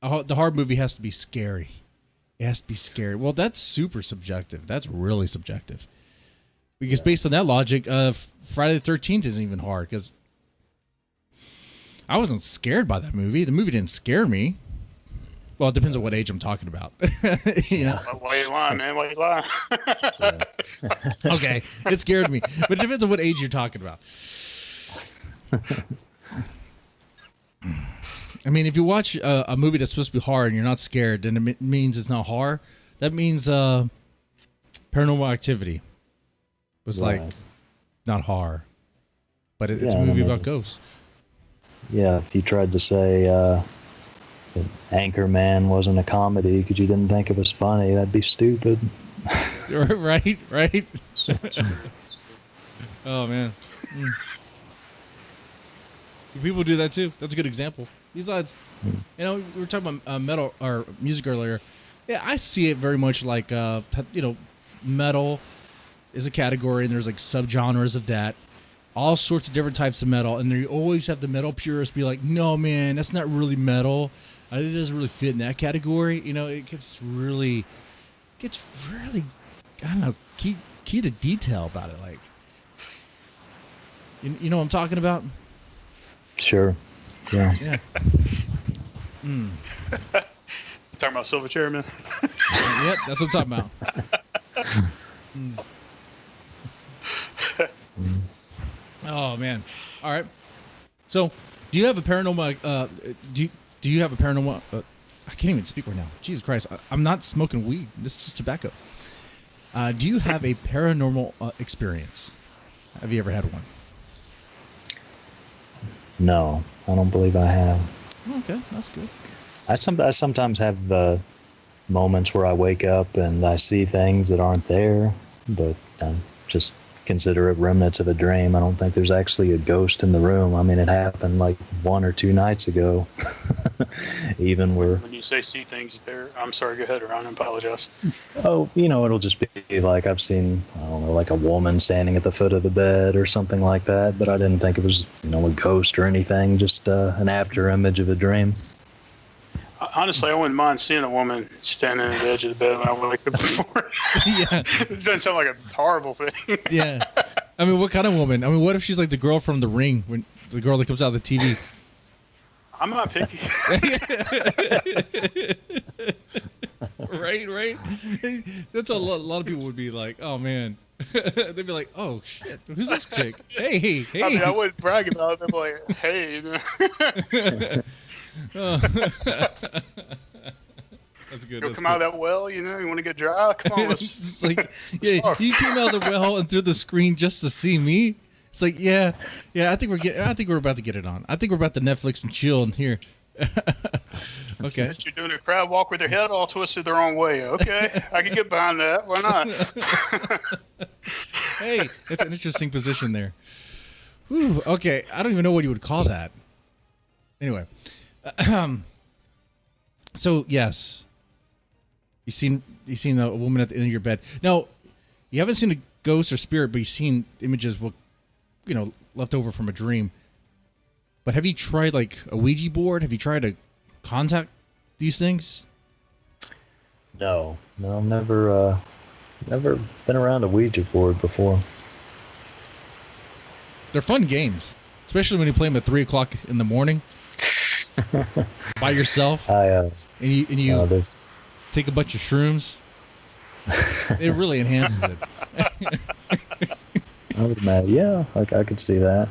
horror movie has to be scary. It has to be scary. Well, that's super subjective. That's really subjective. Because based on that logic, Friday the 13th isn't even hard, because I wasn't scared by that movie. The movie didn't scare me. Well, it depends on what age I'm talking about. You know? Why you lying, man? Why you lying? Okay, it scared me, but it depends on what age you're talking about. I mean, if you watch a movie that's supposed to be horror and you're not scared, then it means it's not horror. That means Paranormal Activity was like not horror, but it's a movie about ghosts. Yeah, if you tried to say that Anchorman wasn't a comedy because you didn't think it was funny, that'd be stupid. Right. Oh man. People do that too. That's a good example. Besides, you know, we were talking about metal or music earlier. Yeah, I see it very much like metal is a category, and there's like subgenres of that. All sorts of different types of metal, and you always have the metal purists be like, "No, man, that's not really metal. It doesn't really fit in that category." You know, it gets really, I don't know, key to detail about it. Like, you know what I'm talking about? Sure. Yeah. Yeah. Talking about Silverchair, man. Yep, that's what I'm talking about. Oh man! All right. So, do you have a paranormal? Do you have a paranormal? I can't even speak right now. Jesus Christ! I'm not smoking weed. This is just tobacco. Do you have a paranormal experience? Have you ever had one? No, I don't believe I have. Okay, that's good. I sometimes have moments where I wake up and I see things that aren't there, but I just consider it remnants of a dream. I don't think there's actually a ghost in the room. I mean, it happened like 1 or 2 nights ago. Even where when you say see things there, I'm sorry. Go ahead, Ron. I apologize. Oh, it'll just be like I've seen, I don't know, like a woman standing at the foot of the bed or something like that. But I didn't think it was, a ghost or anything. Just an after image of a dream. Honestly, I wouldn't mind seeing a woman standing at the edge of the bed when I wake up before. Yeah. It doesn't sound like a horrible thing. Yeah. I mean, what kind of woman? I mean, what if she's like the girl from The Ring, when the girl that comes out of the TV? I'm not picky. Right. That's a lot of people would be like, oh man. They'd be like, oh shit, who's this chick? Hey. I mean, I wouldn't brag about it. They'd be like, hey. That's good. You'll come out of that well, you want to get dry? Come on, let's. It's like, yeah, you came out of the well and through the screen just to see me. It's like, yeah. I think we're about to get it on. I think we're about to Netflix and chill in here. Okay. You're doing a crab walk with their head all twisted the wrong way. Okay, I can get behind that. Why not? Hey, that's an interesting position there. Whew, okay, I don't even know what you would call that. Anyway, so yes, you seen a woman at the end of your bed. Now, you haven't seen a ghost or spirit, but you've seen images, left over from a dream. But have you tried like a Ouija board? Have you tried to contact these things? No, I've never been around a Ouija board before. They're fun games, especially when you play them at 3:00 in the morning by yourself. I take a bunch of shrooms. It really enhances it. I would imagine. Yeah, I could see that.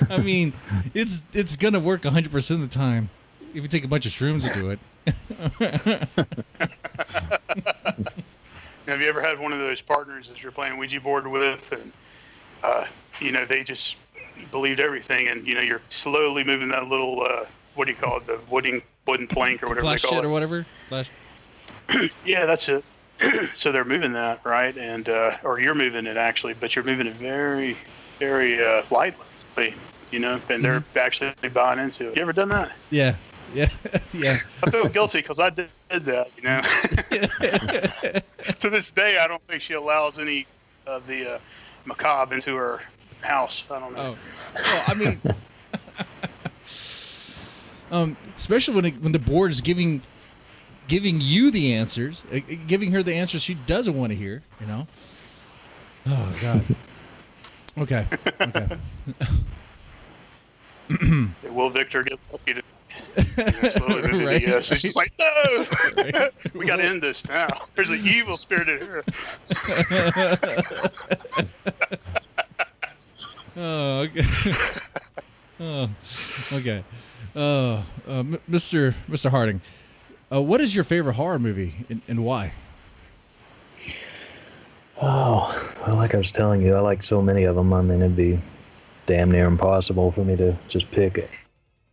I mean, it's gonna work 100% of the time if you take a bunch of shrooms to do it. Have you ever had one of those partners that you're playing Ouija board with, and they just believed everything, and you're slowly moving that little what do you call it, the wooden plank or whatever Flash they call shit it, or whatever. Flash. Yeah, that's it. So they're moving that, right? And or you're moving it actually, but you're moving it very, very lightly, and they're actually buying into it. You ever done that? Yeah. Yeah. Yeah. I feel guilty because I did that, To this day, I don't think she allows any of the macabre into her house. I don't know. Oh. Well, I mean, especially when the board is giving you the answers, giving her the answers she doesn't want to hear, Oh, God. Okay. Will Victor get lucky to slowly moving to Right. yes? She's just like, no! Right. We got to end this now. There's an evil spirit in here. Oh, okay. Oh, okay. Mr. Harding, what is your favorite horror movie and why? Oh, well, like I was telling you, I like so many of them. I mean, it'd be damn near impossible for me to just pick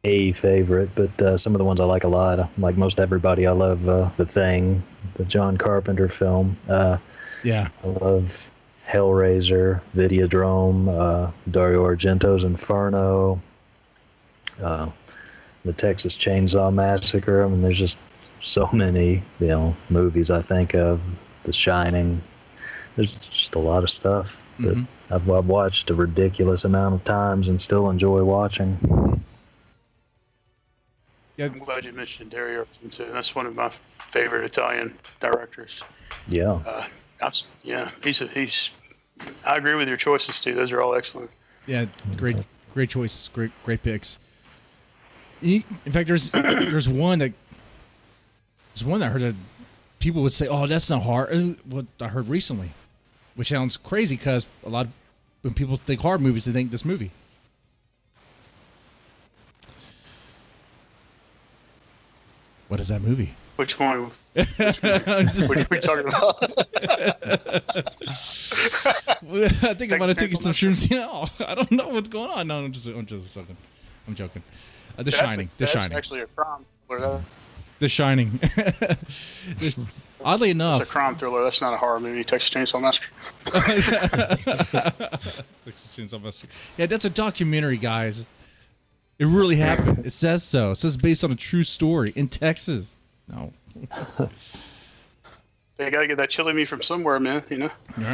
a favorite, but some of the ones I like a lot, like most everybody, I love The Thing, the John Carpenter film. Yeah. I love Hellraiser, Videodrome, Dario Argento's Inferno, the Texas Chainsaw Massacre. I mean, there's just so many, movies I think of. The Shining. There's just a lot of stuff that I've watched a ridiculous amount of times and still enjoy watching. Yeah. I'm glad you mentioned Dario Argento. That's one of my favorite Italian directors. Yeah. He's. I agree with your choices too. Those are all excellent. Yeah, great choices, great picks. In fact, there's one that I heard that people would say, "Oh, that's not horror." What I heard recently, which sounds crazy because when people think horror movies, they think this movie. What is that movie? Which one? What are we talking about? I think I'm about to take some shrooms. I don't know what's going on. No, I'm just joking. I'm joking. The Shining. That's actually a crime thriller. The Shining. Oddly enough, It's a crime thriller. That's not a horror movie. Texas Chainsaw Massacre. Texas Chainsaw Massacre. Yeah, that's a documentary, guys. It really happened. It says so. It says based on a true story in Texas. No. They gotta get that chili meat from somewhere, man.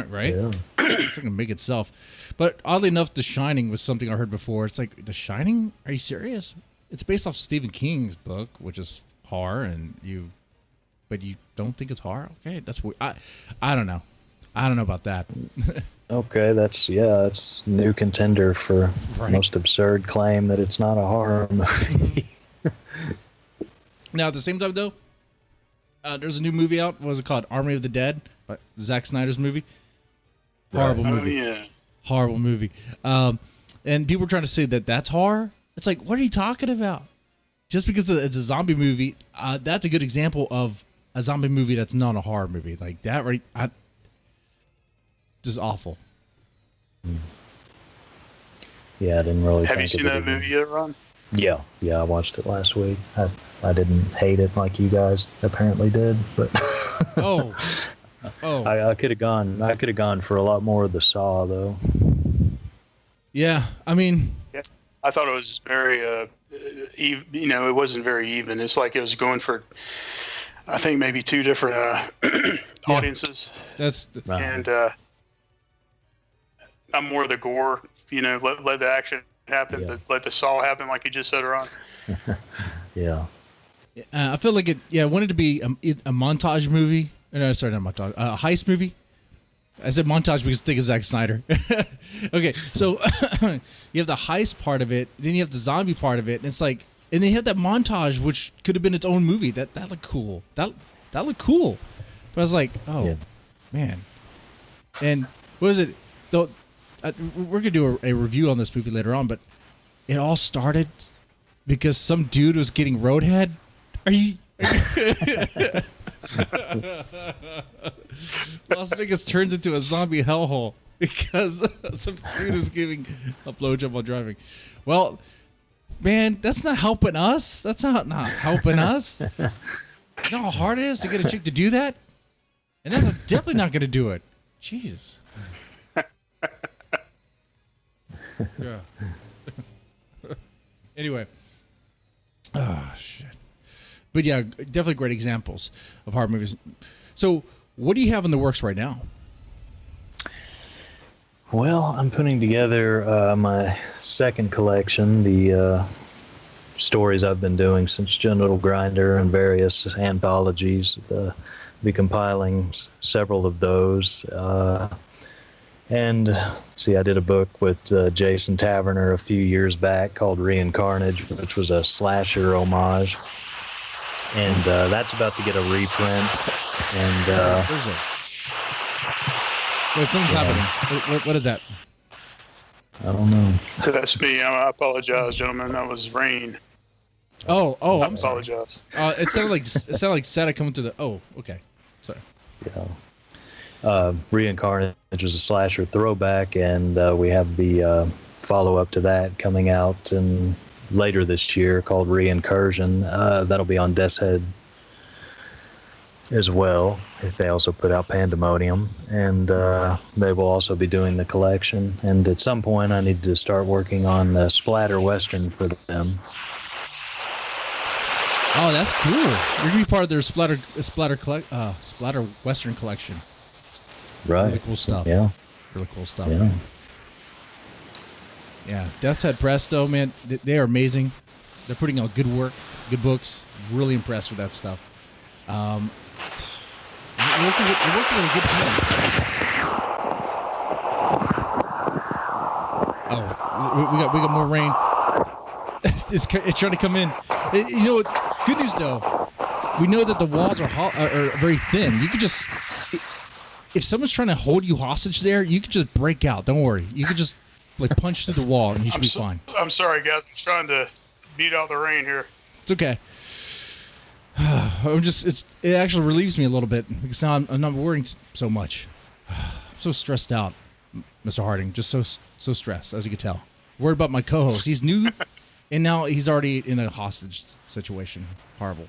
Right? Yeah. It's not gonna make itself. But oddly enough, The Shining was something I heard before. It's like, The Shining? Are you serious? It's based off Stephen King's book, which is horror, but you don't think it's horror? Okay, that's weird. I don't know. I don't know about that. Okay, that's a new contender for Right. most absurd claim that it's not a horror movie. Now, at the same time, though, there's a new movie out. What was it called? Army of the Dead? Zack Snyder's movie. Horrible movie. Oh, yeah. Horrible movie. And people were trying to say that that's horror. It's like, what are you talking about? Just because it's a zombie movie, that's a good example of a zombie movie that's not a horror movie. Like that, right? Just awful. Yeah, I didn't really Have you think seen of it that even. movie yet, Ron? Yeah, I watched it last week. I didn't hate it like you guys apparently did, but Oh. I could have gone for a lot more of the Saw though. Yeah, I mean, Yeah. I thought it was very, it wasn't very even. It's like it was going for, I think, maybe two different audiences. that's And I'm more the gore, let the action happen, Yeah. let the saw happen, like you just said, Ron. Yeah. I feel like I wanted to be a montage movie. No, sorry, not montage. A heist movie. I said montage because think of Zack Snyder. Okay, so you have the heist part of it, then you have the zombie part of it, and it's like, and then you have that montage, which could have been its own movie. That looked cool. That that looked cool. But I was like, oh, Yeah. man. And what is it? Though, we're going to do a review on this movie later on, but it all started because some dude was getting roadhead. Are you... Las Vegas turns into a zombie hellhole because some dude was giving a blowjob while driving. Well, man, that's not helping us. That's not helping us. You know how hard it is to get a chick to do that? And I'm definitely not going to do it. Jesus. Yeah. Anyway. Oh, shit. But yeah, definitely great examples of horror movies. So, what do you have in the works right now? Well, I'm putting together my second collection, the stories I've been doing since Genital Grinder and various anthologies. Be compiling several of those. And let's see, I did a book with Jason Taverner a few years back called Reincarnage, which was a slasher homage. And that's about to get a reprint. And There's a... Wait, something's happening. What is that? I don't know. That's me. I apologize, gentlemen. That was rain. Oh, I I'm sorry. apologize. It sounded like static coming to the... Oh, okay. Sorry. Yeah. Reincarnage was a slasher throwback, and we have the follow-up to that coming out later this year called Reincursion. That'll be on Death's Head as well. They also put out Pandemonium, and they will also be doing the collection. And at some point, I need to start working on the splatter western for them. Oh, that's cool. You're gonna be part of their splatter western collection. Right. Really cool stuff. Yeah. Really cool stuff. Yeah. Man. Yeah. Death's Head Press, though, man, they are amazing. They're putting out good work, good books. Really impressed with that stuff. You're working with a good team. Oh, we got more rain. It's trying to come in. You know what? Good news though. We know that the walls are very thin. You could just, if someone's trying to hold you hostage there, you could just break out. Don't worry. You could just like punch through the wall and you should be fine. I'm sorry, guys. I'm trying to beat out the rain here. It's okay. It actually relieves me a little bit because now I'm not worrying so much. I'm so stressed out, Mr. Harding. Just so stressed, as you can tell. Worried about my co-host. He's new, and now he's already in a hostage situation. Horrible.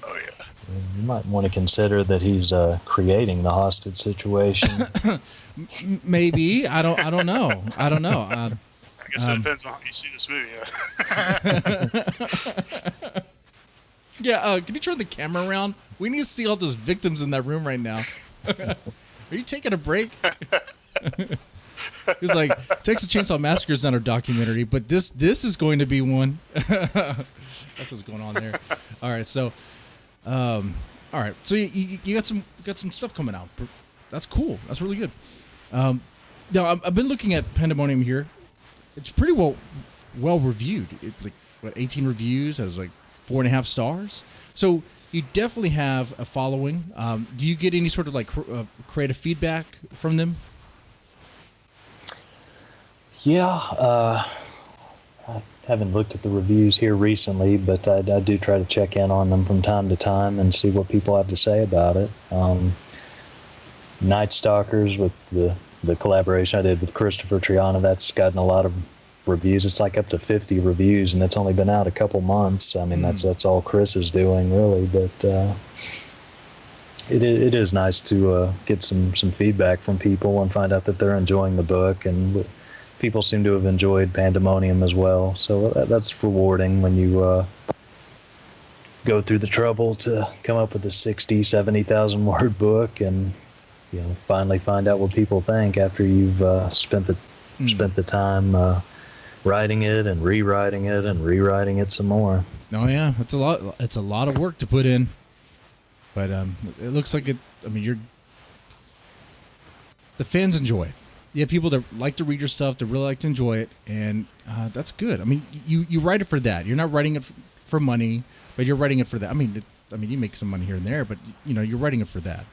Oh yeah. You might want to consider that he's creating the hostage situation. Maybe. I don't know. I don't know. I guess it depends on how you see this movie. Yeah. Yeah, can you turn the camera around? We need to see all those victims in that room right now. Are you taking a break? He's like, Texas Chainsaw Massacre is not a documentary, but this is going to be one. That's what's going on there. All right, so, all right, so you got some stuff coming out. That's cool. That's really good. Now I've been looking at Pandemonium here. It's pretty well reviewed. Like what, 18 reviews. It was like 4.5 stars. So you definitely have a following. Do you get any sort of like creative feedback from them? Yeah, I haven't looked at the reviews here recently, but I do try to check in on them from time to time and see what people have to say about it. Night Stalkers, with the collaboration I did with Christopher Triana, that's gotten a lot of reviews. It's like up to 50 reviews, and that's only been out a couple months. I mean, that's all Chris is doing, really. But it is nice to get some feedback from people and find out that they're enjoying the book, and people seem to have enjoyed Pandemonium as well. So that's rewarding when you go through the trouble to come up with a 60, 70,000 word book, and finally find out what people think after you've spent the time writing it and rewriting it and rewriting it some more. Oh yeah, it's a lot. It's a lot of work to put in, but it looks like it. I mean, the fans enjoy it. You have people that like to read your stuff, that really like to enjoy it, and that's good. I mean, you write it for that. You're not writing it for money, but you're writing it for that. I mean, I mean, you make some money here and there, but you're writing it for that.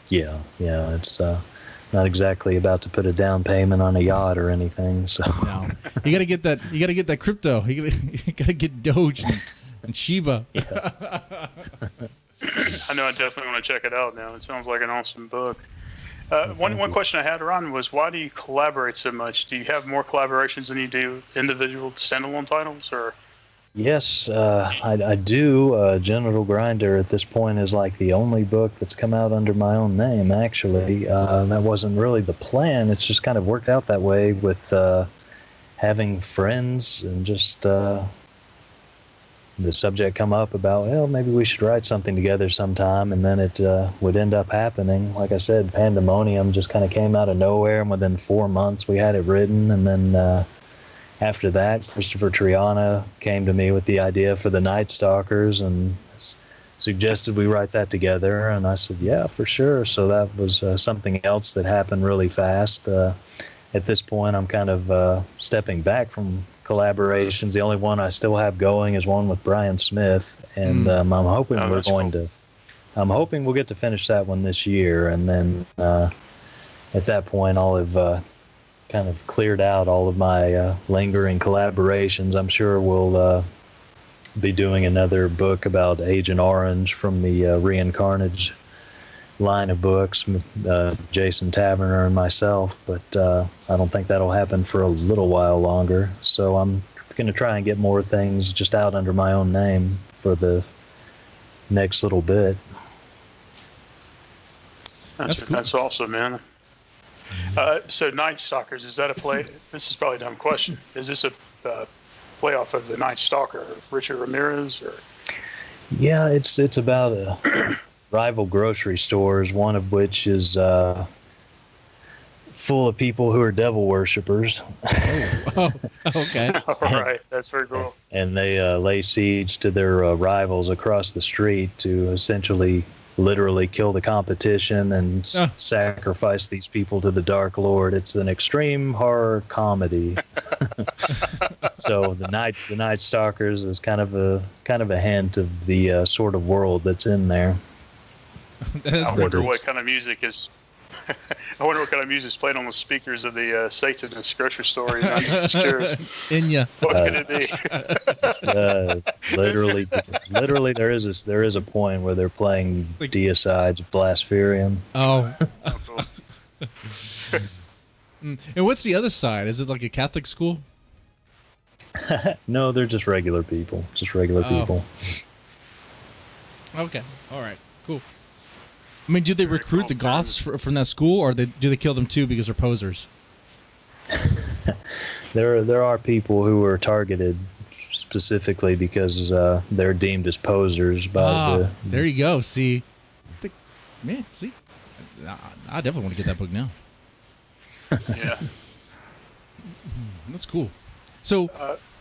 Yeah, it's not exactly about to put a down payment on a yacht or anything. So no, you got to get that. You got to get that crypto. You got to get Doge and Shiba. Yeah. I know I definitely want to check it out now. It sounds like an awesome book. One question I had, Ron, was why do you collaborate so much? Do you have more collaborations than you do individual standalone titles, or? Yes, I do. Genital Grinder at this point is like the only book that's come out under my own name, actually. That wasn't really the plan. It's just kind of worked out that way with having friends and just the subject come up about, well, maybe we should write something together sometime, and then it would end up happening. Like I said, Pandemonium just kind of came out of nowhere, and within 4 months we had it written, and then after that, Christopher Triana came to me with the idea for the Night Stalkers and suggested we write that together, and I said, yeah, for sure. So that was something else that happened really fast. At this point, I'm kind of stepping back from collaborations. The only one I still have going is one with Brian Smith, and I'm hoping I'm hoping we'll get to finish that one this year, and then at that point I'll have kind of cleared out all of my lingering collaborations. I'm sure we'll be doing another book about Agent Orange from the Reincarnage line of books, Jason Taverner and myself, but I don't think that'll happen for a little while longer. So I'm going to try and get more things just out under my own name for the next little bit. That's cool. That's awesome, man. So Night Stalkers, is that a play? This is probably a dumb question. Is this a play off of the Night Stalker, Richard Ramirez? Or? Yeah, it's about rival grocery stores, one of which is full of people who are devil worshippers. Oh, okay. All right, that's very cool. And they lay siege to their rivals across the street to essentially literally kill the competition and sacrifice these people to the Dark Lord. It's an extreme horror comedy. So the Night Stalkers is kind of a hint of the sort of world that's in there. I wonder what kind of music is. I wonder what kind of music is played on the speakers of the Satanist grocery store. I'm just curious. Inya. What could it be? Literally, there is a point where they're playing Deicide's Blaspherium. Oh. Cool. And what's the other side? Is it like a Catholic school? No, they're just regular people. People. Okay. All right. Cool. I mean, do they recruit the goths from that school, or do they kill them too because they're posers? There are people who are targeted specifically because they're deemed as posers by there you go. See, I definitely want to get that book now. Yeah, that's cool. So,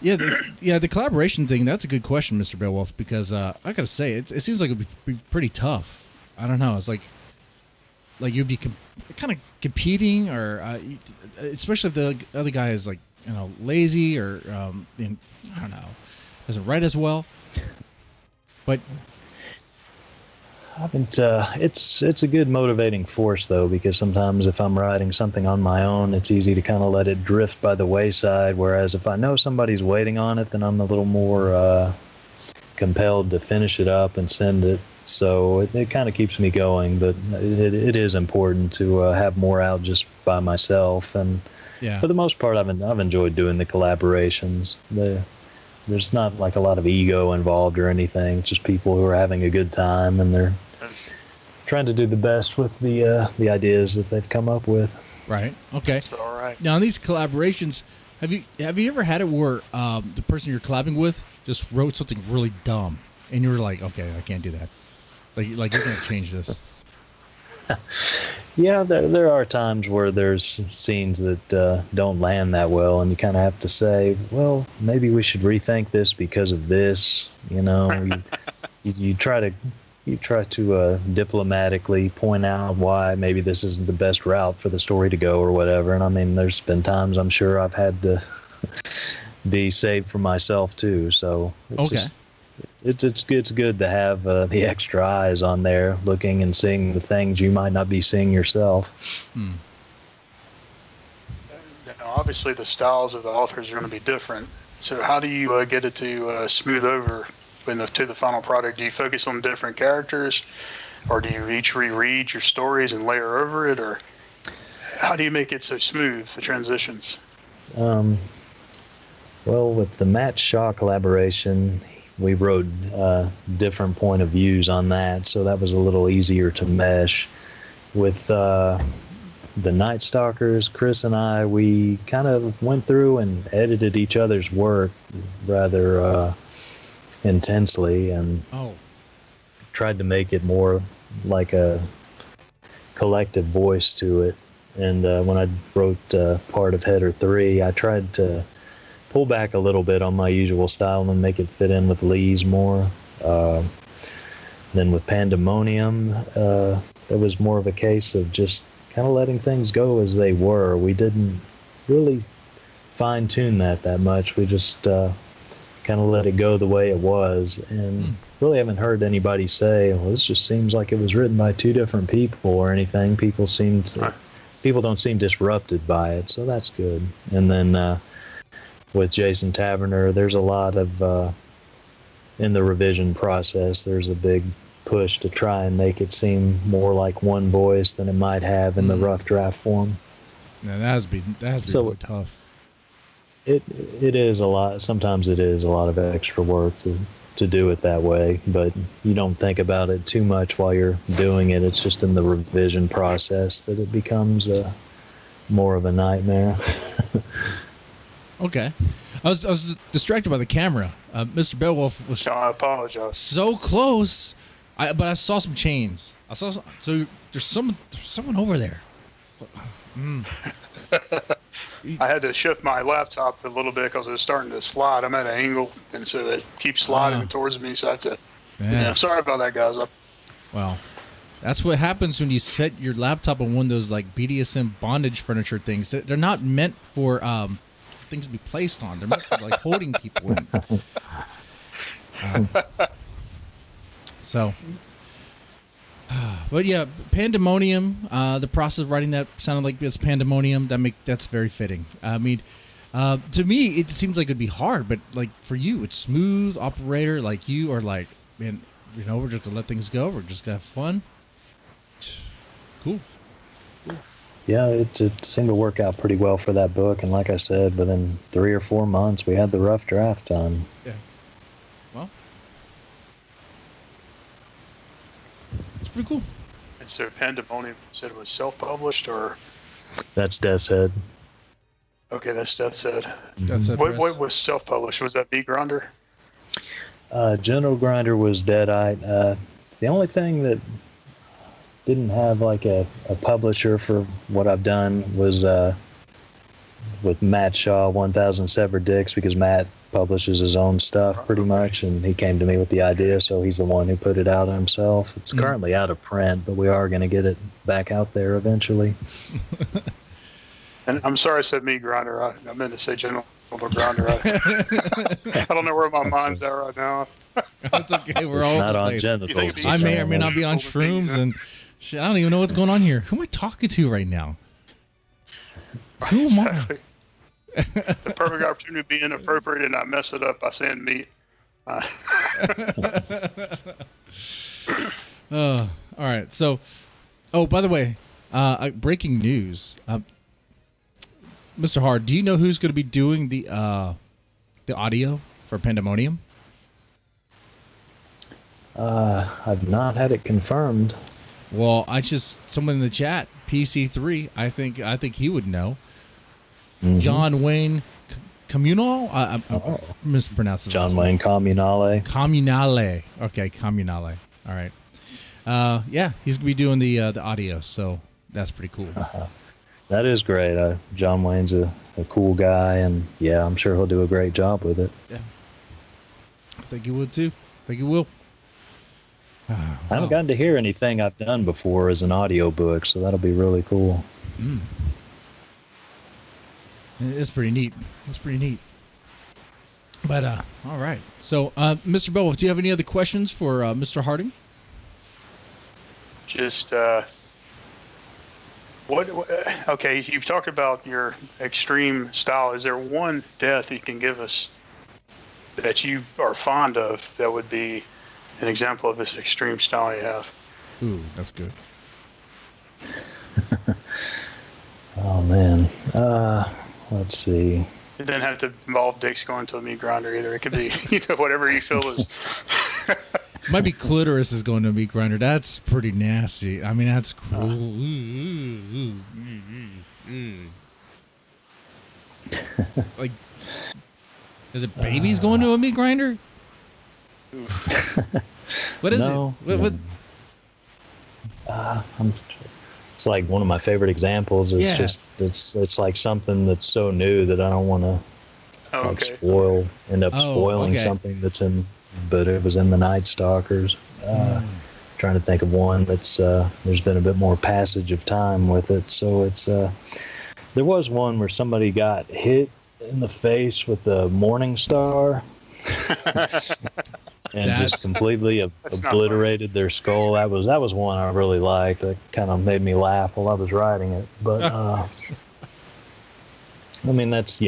the collaboration thing. That's a good question, Mr. Beowulf, because I gotta say, it seems like it'd be pretty tough. I don't know. It's like you'd be kind of competing, or especially if the other guy is like lazy or I don't know, doesn't write as well. But I haven't. It's a good motivating force though, because sometimes if I'm writing something on my own, it's easy to kind of let it drift by the wayside. Whereas if I know somebody's waiting on it, then I'm a little more compelled to finish it up and send it. So it kind of keeps me going, but it is important to have more out just by myself. And for the most part, I've enjoyed doing the collaborations. There's not like a lot of ego involved or anything. It's just people who are having a good time, and they're trying to do the best with the ideas that they've come up with. Right. Okay. All right. Now, in these collaborations, have you ever had it where the person you're collabing with just wrote something really dumb, and you were like, okay, I can't do that. Like you're going to change this. Yeah, there are times where there's scenes that don't land that well, and you kind of have to say, well, maybe we should rethink this because of this. You try to diplomatically point out why maybe this isn't the best route for the story to go or whatever. And I mean, there's been times I'm sure I've had to be saved from myself too. So it's good to have the extra eyes on there, looking and seeing the things you might not be seeing yourself. Now, obviously, the styles of the authors are going to be different. So, how do you get it to smooth over to the final product? Do you focus on different characters, or do you each reread your stories and layer over it, or how do you make it so smooth, the transitions? Well, with the Matt Shaw collaboration, we wrote different point of views on that, so that was a little easier to mesh. With the Night Stalkers, Chris and I, we kind of went through and edited each other's work rather intensely and tried to make it more like a collective voice to it. And when I wrote part of Header 3, I tried to pull back a little bit on my usual style and make it fit in with Lee's more. Then with Pandemonium, it was more of a case of just kind of letting things go as they were. We didn't really fine-tune that much. We just kind of let it go the way it was, and really haven't heard anybody say, well, this just seems like it was written by two different people or anything. People don't seem disrupted by it, so that's good. And then with Jason Taverner, there's a lot of in the revision process, there's a big push to try and make it seem more like one voice than it might have in the rough draft form. Yeah, that has to be really tough. It is a lot. Sometimes it is a lot of extra work to do it that way, but you don't think about it too much while you're doing it. It's just in the revision process that it becomes more of a nightmare. Okay. I was distracted by the camera. Mr. Beowulf was I apologize. so close, but I saw some chains. So there's someone over there. I had to shift my laptop a little bit because it was starting to slide. I'm at an angle, and so it keeps sliding towards me. So that's it. Yeah, sorry about that, guys. Well, that's what happens when you set your laptop on one of those like BDSM bondage furniture things. They're not meant for things to be placed on. They're meant for like holding people. But yeah, Pandemonium. The process of writing that sounded like it's Pandemonium. That's very fitting. I mean, to me, it seems like it'd be hard, but like for you, it's smooth operator. Like you are like, man, we're just gonna let things go. We're just gonna have fun. Cool. Yeah, it seemed to work out pretty well for that book, and like I said, within 3 or 4 months, we had the rough draft done. Yeah. Well, it's pretty cool. And so Pandemonium said it was self-published, or? That's Death's Head. Okay, that's Death's Head. Death's Head What Press. was self-published? Was that V-Grinder? General Grinder was Deadite. The only thing that didn't have like a publisher for what I've done was with Matt Shaw, 1000 Severed Dicks, because Matt publishes his own stuff pretty much, and he came to me with the idea, so he's the one who put it out himself. It's currently out of print, but we are going to get it back out there eventually. And I'm sorry I said meat grinder. I meant to say General Grinder. I don't know where my mind's at right now. It's okay. We're It's all not over on the place. genitals. I may or may not be on shrooms and shit. I don't even know what's going on here. Who am I talking to right now? Who am I? The perfect opportunity to be inappropriate and not mess it up by saying meat. All right. So, by the way, breaking news. Mr. Hard, do you know who's going to be doing the audio for Pandemonium? I've not had it confirmed. Well, someone in the chat, PC3, I think he would know. Mm-hmm. John Wayne Communal? I mispronounced his John last Wayne name. Communale. Communale. Okay, Communale. All right. Yeah, he's going to be doing the audio, so that's pretty cool. That is great. John Wayne's a cool guy, and yeah, I'm sure he'll do a great job with it. Yeah. I think he would too. I think he will. I haven't gotten to hear anything I've done before as an audiobook, so that'll be really cool. It's pretty neat. It's pretty neat. But all right. So, Mr. Beowulf, do you have any other questions for Mr. Harding? Just okay, you've talked about your extreme style. Is there one death you can give us that you are fond of that would be an example of this extreme style you have? Ooh, that's good. Oh man, let's see. It doesn't have to involve dicks going to a meat grinder either. It could be, whatever you feel is. Might be clitoris is going to a meat grinder. That's pretty nasty. I mean, that's cruel. Like, is it babies going to a meat grinder? What is No, it? What? It's like one of my favorite examples. It's just it's like something that's so new that I don't want to end up spoiling something that's in. But it was in the Night Stalkers. Trying to think of one that's there's been a bit more passage of time with it. So it's there was one where somebody got hit in the face with a morning star. And just completely obliterated their skull. That was one I really liked. That kind of made me laugh while I was writing it. But I mean, that's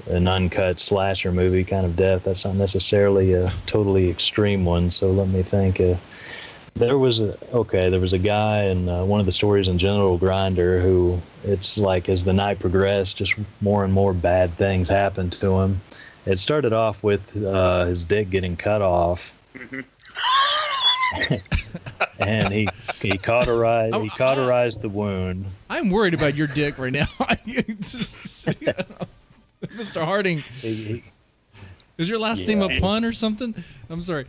an uncut slasher movie kind of death. That's not necessarily a totally extreme one. So let me think. There was a guy in one of the stories in General Grinder who, it's like as the night progressed, just more and more bad things happened to him. It started off with his dick getting cut off, and he cauterized the wound. I'm worried about your dick right now, Mr. Harding. Is your last name a pun or something? I'm sorry.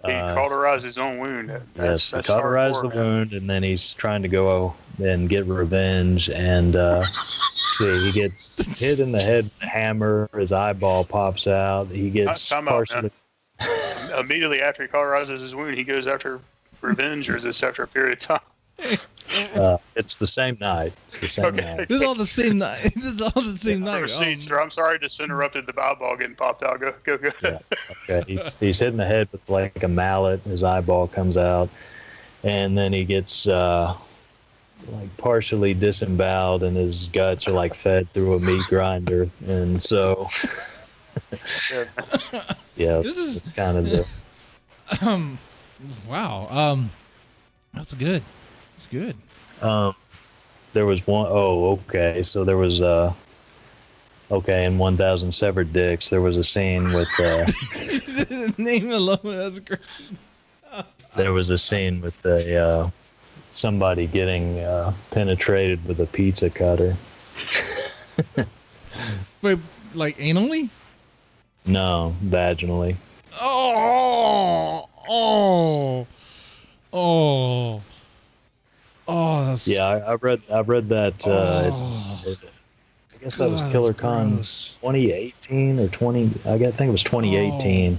He cauterized his own wound. That's he cauterized the wound, and then he's trying to go and get revenge. And he gets hit in the head with a hammer. His eyeball pops out. He gets partially. Immediately after he cauterizes his wound, he goes after revenge, or is this after a period of time? It's the same night. It's the same night. This is all the same night. This is all the same night. Sir. I'm sorry, just interrupted the eyeball getting popped out. Go. Yeah. Okay. He's hit in the head with like a mallet. His eyeball comes out, and then he gets like partially disemboweled, and his guts are like fed through a meat grinder, and so it's kind of the. Wow. That's good. That's good. There was one so there was in 1,000 Severed Dicks, there was a scene with name alone, that's great. There was a scene with somebody getting penetrated with a pizza cutter. Wait, like anally? No, vaginally. That's... Yeah, I read that. I guess that was KillerCon 2018 or 20. I think it was 2018.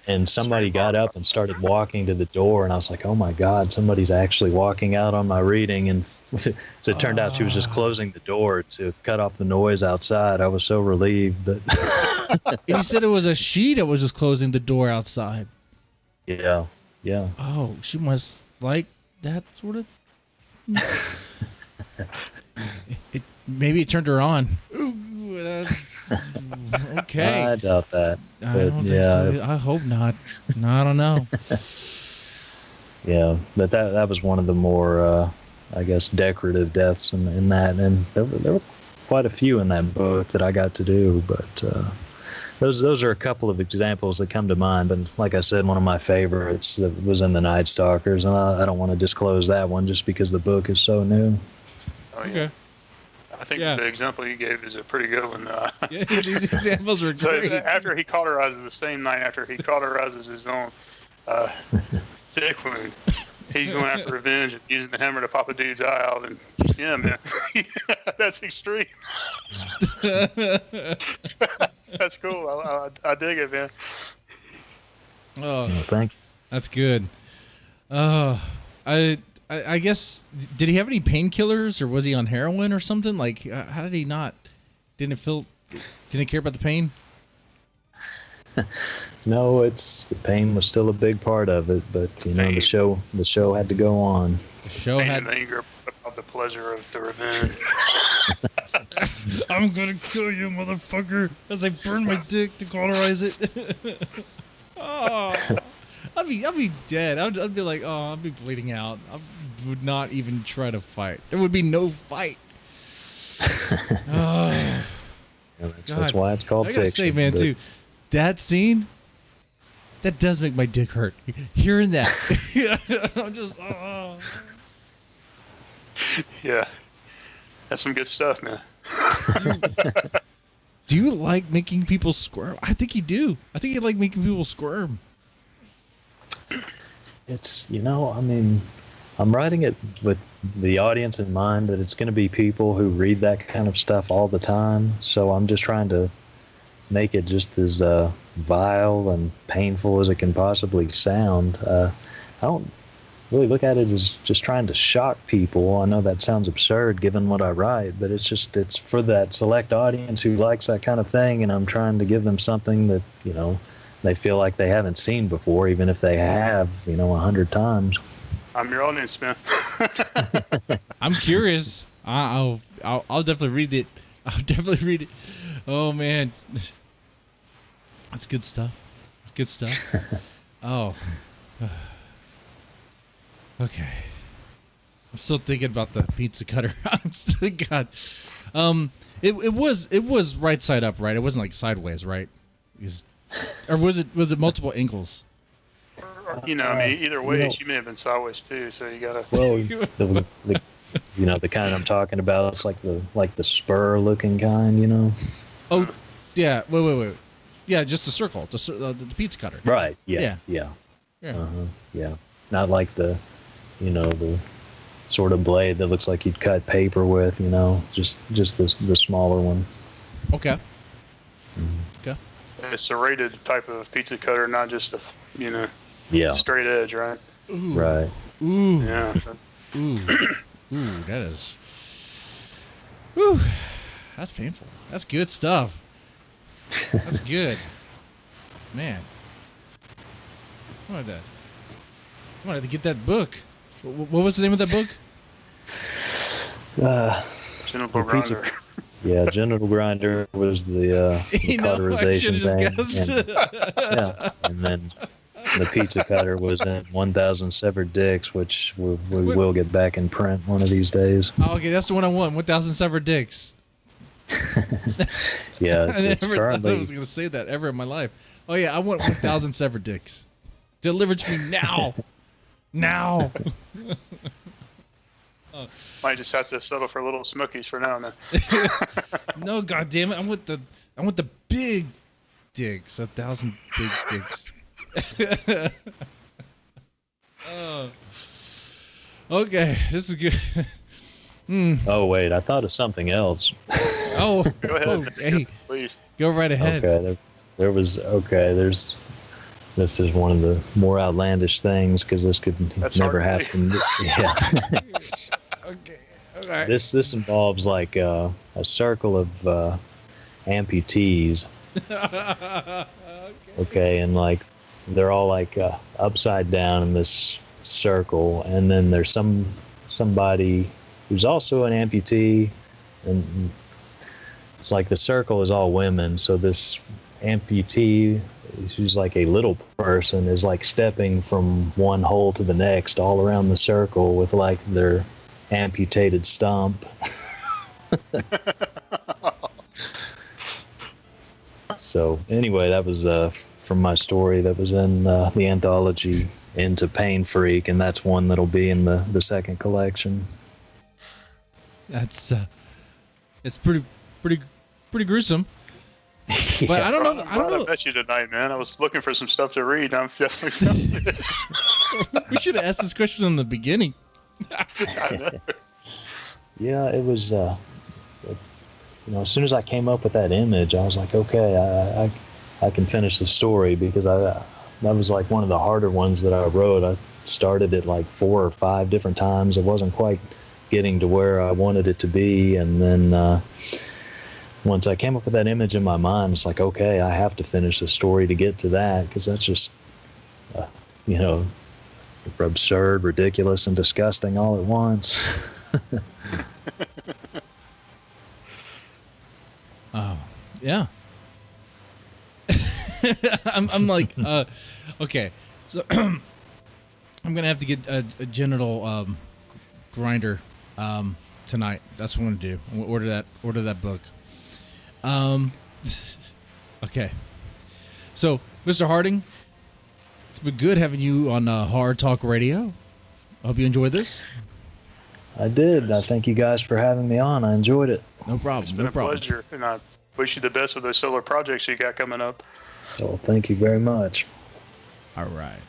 And somebody got up and started walking to the door, and I was like, "Oh my God, somebody's actually walking out on my reading!" And so it turned out she was just closing the door to cut off the noise outside. I was so relieved that. You said it was a she that was just closing the door outside. Yeah. Oh, she must like that sort of. Maybe it turned her on. Ooh, that's okay. I doubt that. I don't think so. I hope not. No, I don't know. Yeah, but that was one of the more, I guess, decorative deaths in that, and there were quite a few in that book that I got to do, but those are a couple of examples that come to mind. But like I said, one of my favorites that was in the Night Stalkers, and I don't want to disclose that one just because the book is so new. Oh, yeah. Okay. I think the example you gave is a pretty good one. Yeah, these examples are great. So after he cauterizes the same night after he cauterizes his own dick wound, he's going after revenge and using the hammer to pop a dude's eye out. And yeah, man, that's extreme. That's cool. I dig it, man. Oh, thank you. That's good. I guess, did he have any painkillers, or was he on heroin or something? Like, how did he not Didn't care about the pain? No, the pain was still a big part of it, but the show had to go on. The show Pain had and anger of the pleasure of the revenge. I'm gonna kill you, motherfucker, as I burn my dick to cauterize it. Oh, I'd be dead. I'd be like, oh, I'd be bleeding out. I would not even try to fight. There would be no fight. Oh, Yeah, that's why it's called I gotta fiction. say, man, but- too, that scene, that does make my dick hurt. Hearing that, I'm just, oh. Yeah. That's some good stuff, man. Do you like making people squirm? I think you do. I think you like making people squirm. It's, I'm writing it with the audience in mind that it's going to be people who read that kind of stuff all the time. So I'm just trying to make it just as vile and painful as it can possibly sound. I don't really look at it as just trying to shock people. I know that sounds absurd given what I write, but it's for that select audience who likes that kind of thing, and I'm trying to give them something that, they feel like they haven't seen before, even if they have, 100 times. I'm your audience, man. I'm curious. I'll definitely read it. I'll definitely read it. Oh man, that's good stuff. Good stuff. Oh. Okay. I'm still thinking about the pizza cutter. I'm still God. It was right side up, right? It wasn't like sideways, right? Or was it multiple angles? Either way, she may have been sideways too. So you gotta. Well, the kind I'm talking about, it's like the spur looking kind, Oh, yeah. Wait. Yeah, just the circle, the pizza cutter. Right. Yeah. Yeah. Yeah. Not like the sort of blade that looks like you'd cut paper with, just the smaller one. Okay. Okay. It's a rated type of pizza cutter, not just a, Yeah. straight edge, right? Ooh. Right. Ooh. Yeah. Ooh. Ooh. That is. Ooh. That's painful. That's good stuff. That's good. Man. I wanted to get that book. What was the name of that book? Genital Grinder. Yeah, Genital Grinder was the cauterization thing. Yeah, and then the pizza cutter was in 1,000 Severed Dicks, which we will get back in print one of these days. Oh, okay, that's the one I want. 1,000 Severed Dicks. Yeah, I it's never currently. thought I was going to say that ever in my life. Oh yeah, I want 1,000 Severed Dicks. Delivered to me now. Now. Might just have to settle for little smokies for now and then. No, goddamn it! I want the big dicks. 1,000 big dicks. Oh. Okay, this is good. Oh wait, I thought of something else. Oh, Go ahead. hey, Please. go right ahead. Okay, there's. This is one of the more outlandish things because this could That's never hard to happen. Yeah. Okay. All right. This involves like a circle of amputees. Okay, and like they're all like upside down in this circle, and then there's somebody who's also an amputee, and it's like the circle is all women. So this amputee, who's like a little person, is like stepping from one hole to the next all around the circle with like their amputated stump. So anyway, that was from my story that was in the anthology Into Pain Freak, and that's one that'll be in the second collection. That's it's pretty gruesome. But I don't know. I bet you tonight, man. I was looking for some stuff to read. I'm definitely found it. We should have asked this question in the beginning. I know. Yeah, it was. As soon as I came up with that image, I was like, okay, I can finish the story, because that was like one of the harder ones that I wrote. I started it like 4 or 5 different times. It wasn't quite getting to where I wanted it to be, and then once I came up with that image in my mind, it's like, okay, I have to finish the story to get to that, because that's just, you know, absurd, ridiculous, and disgusting all at once. Oh, yeah. I'm like, okay, so I'm gonna have to get a genital grinder tonight. That's what I'm gonna do. I'm gonna order that book. Okay. So, Mr. Harding, it's been good having you on Hard Talk Radio. I hope you enjoyed this. I did. I thank you guys for having me on. I enjoyed it. No problem. It's been a pleasure, and I wish you the best with those solar projects you got coming up. So thank you very much. All right.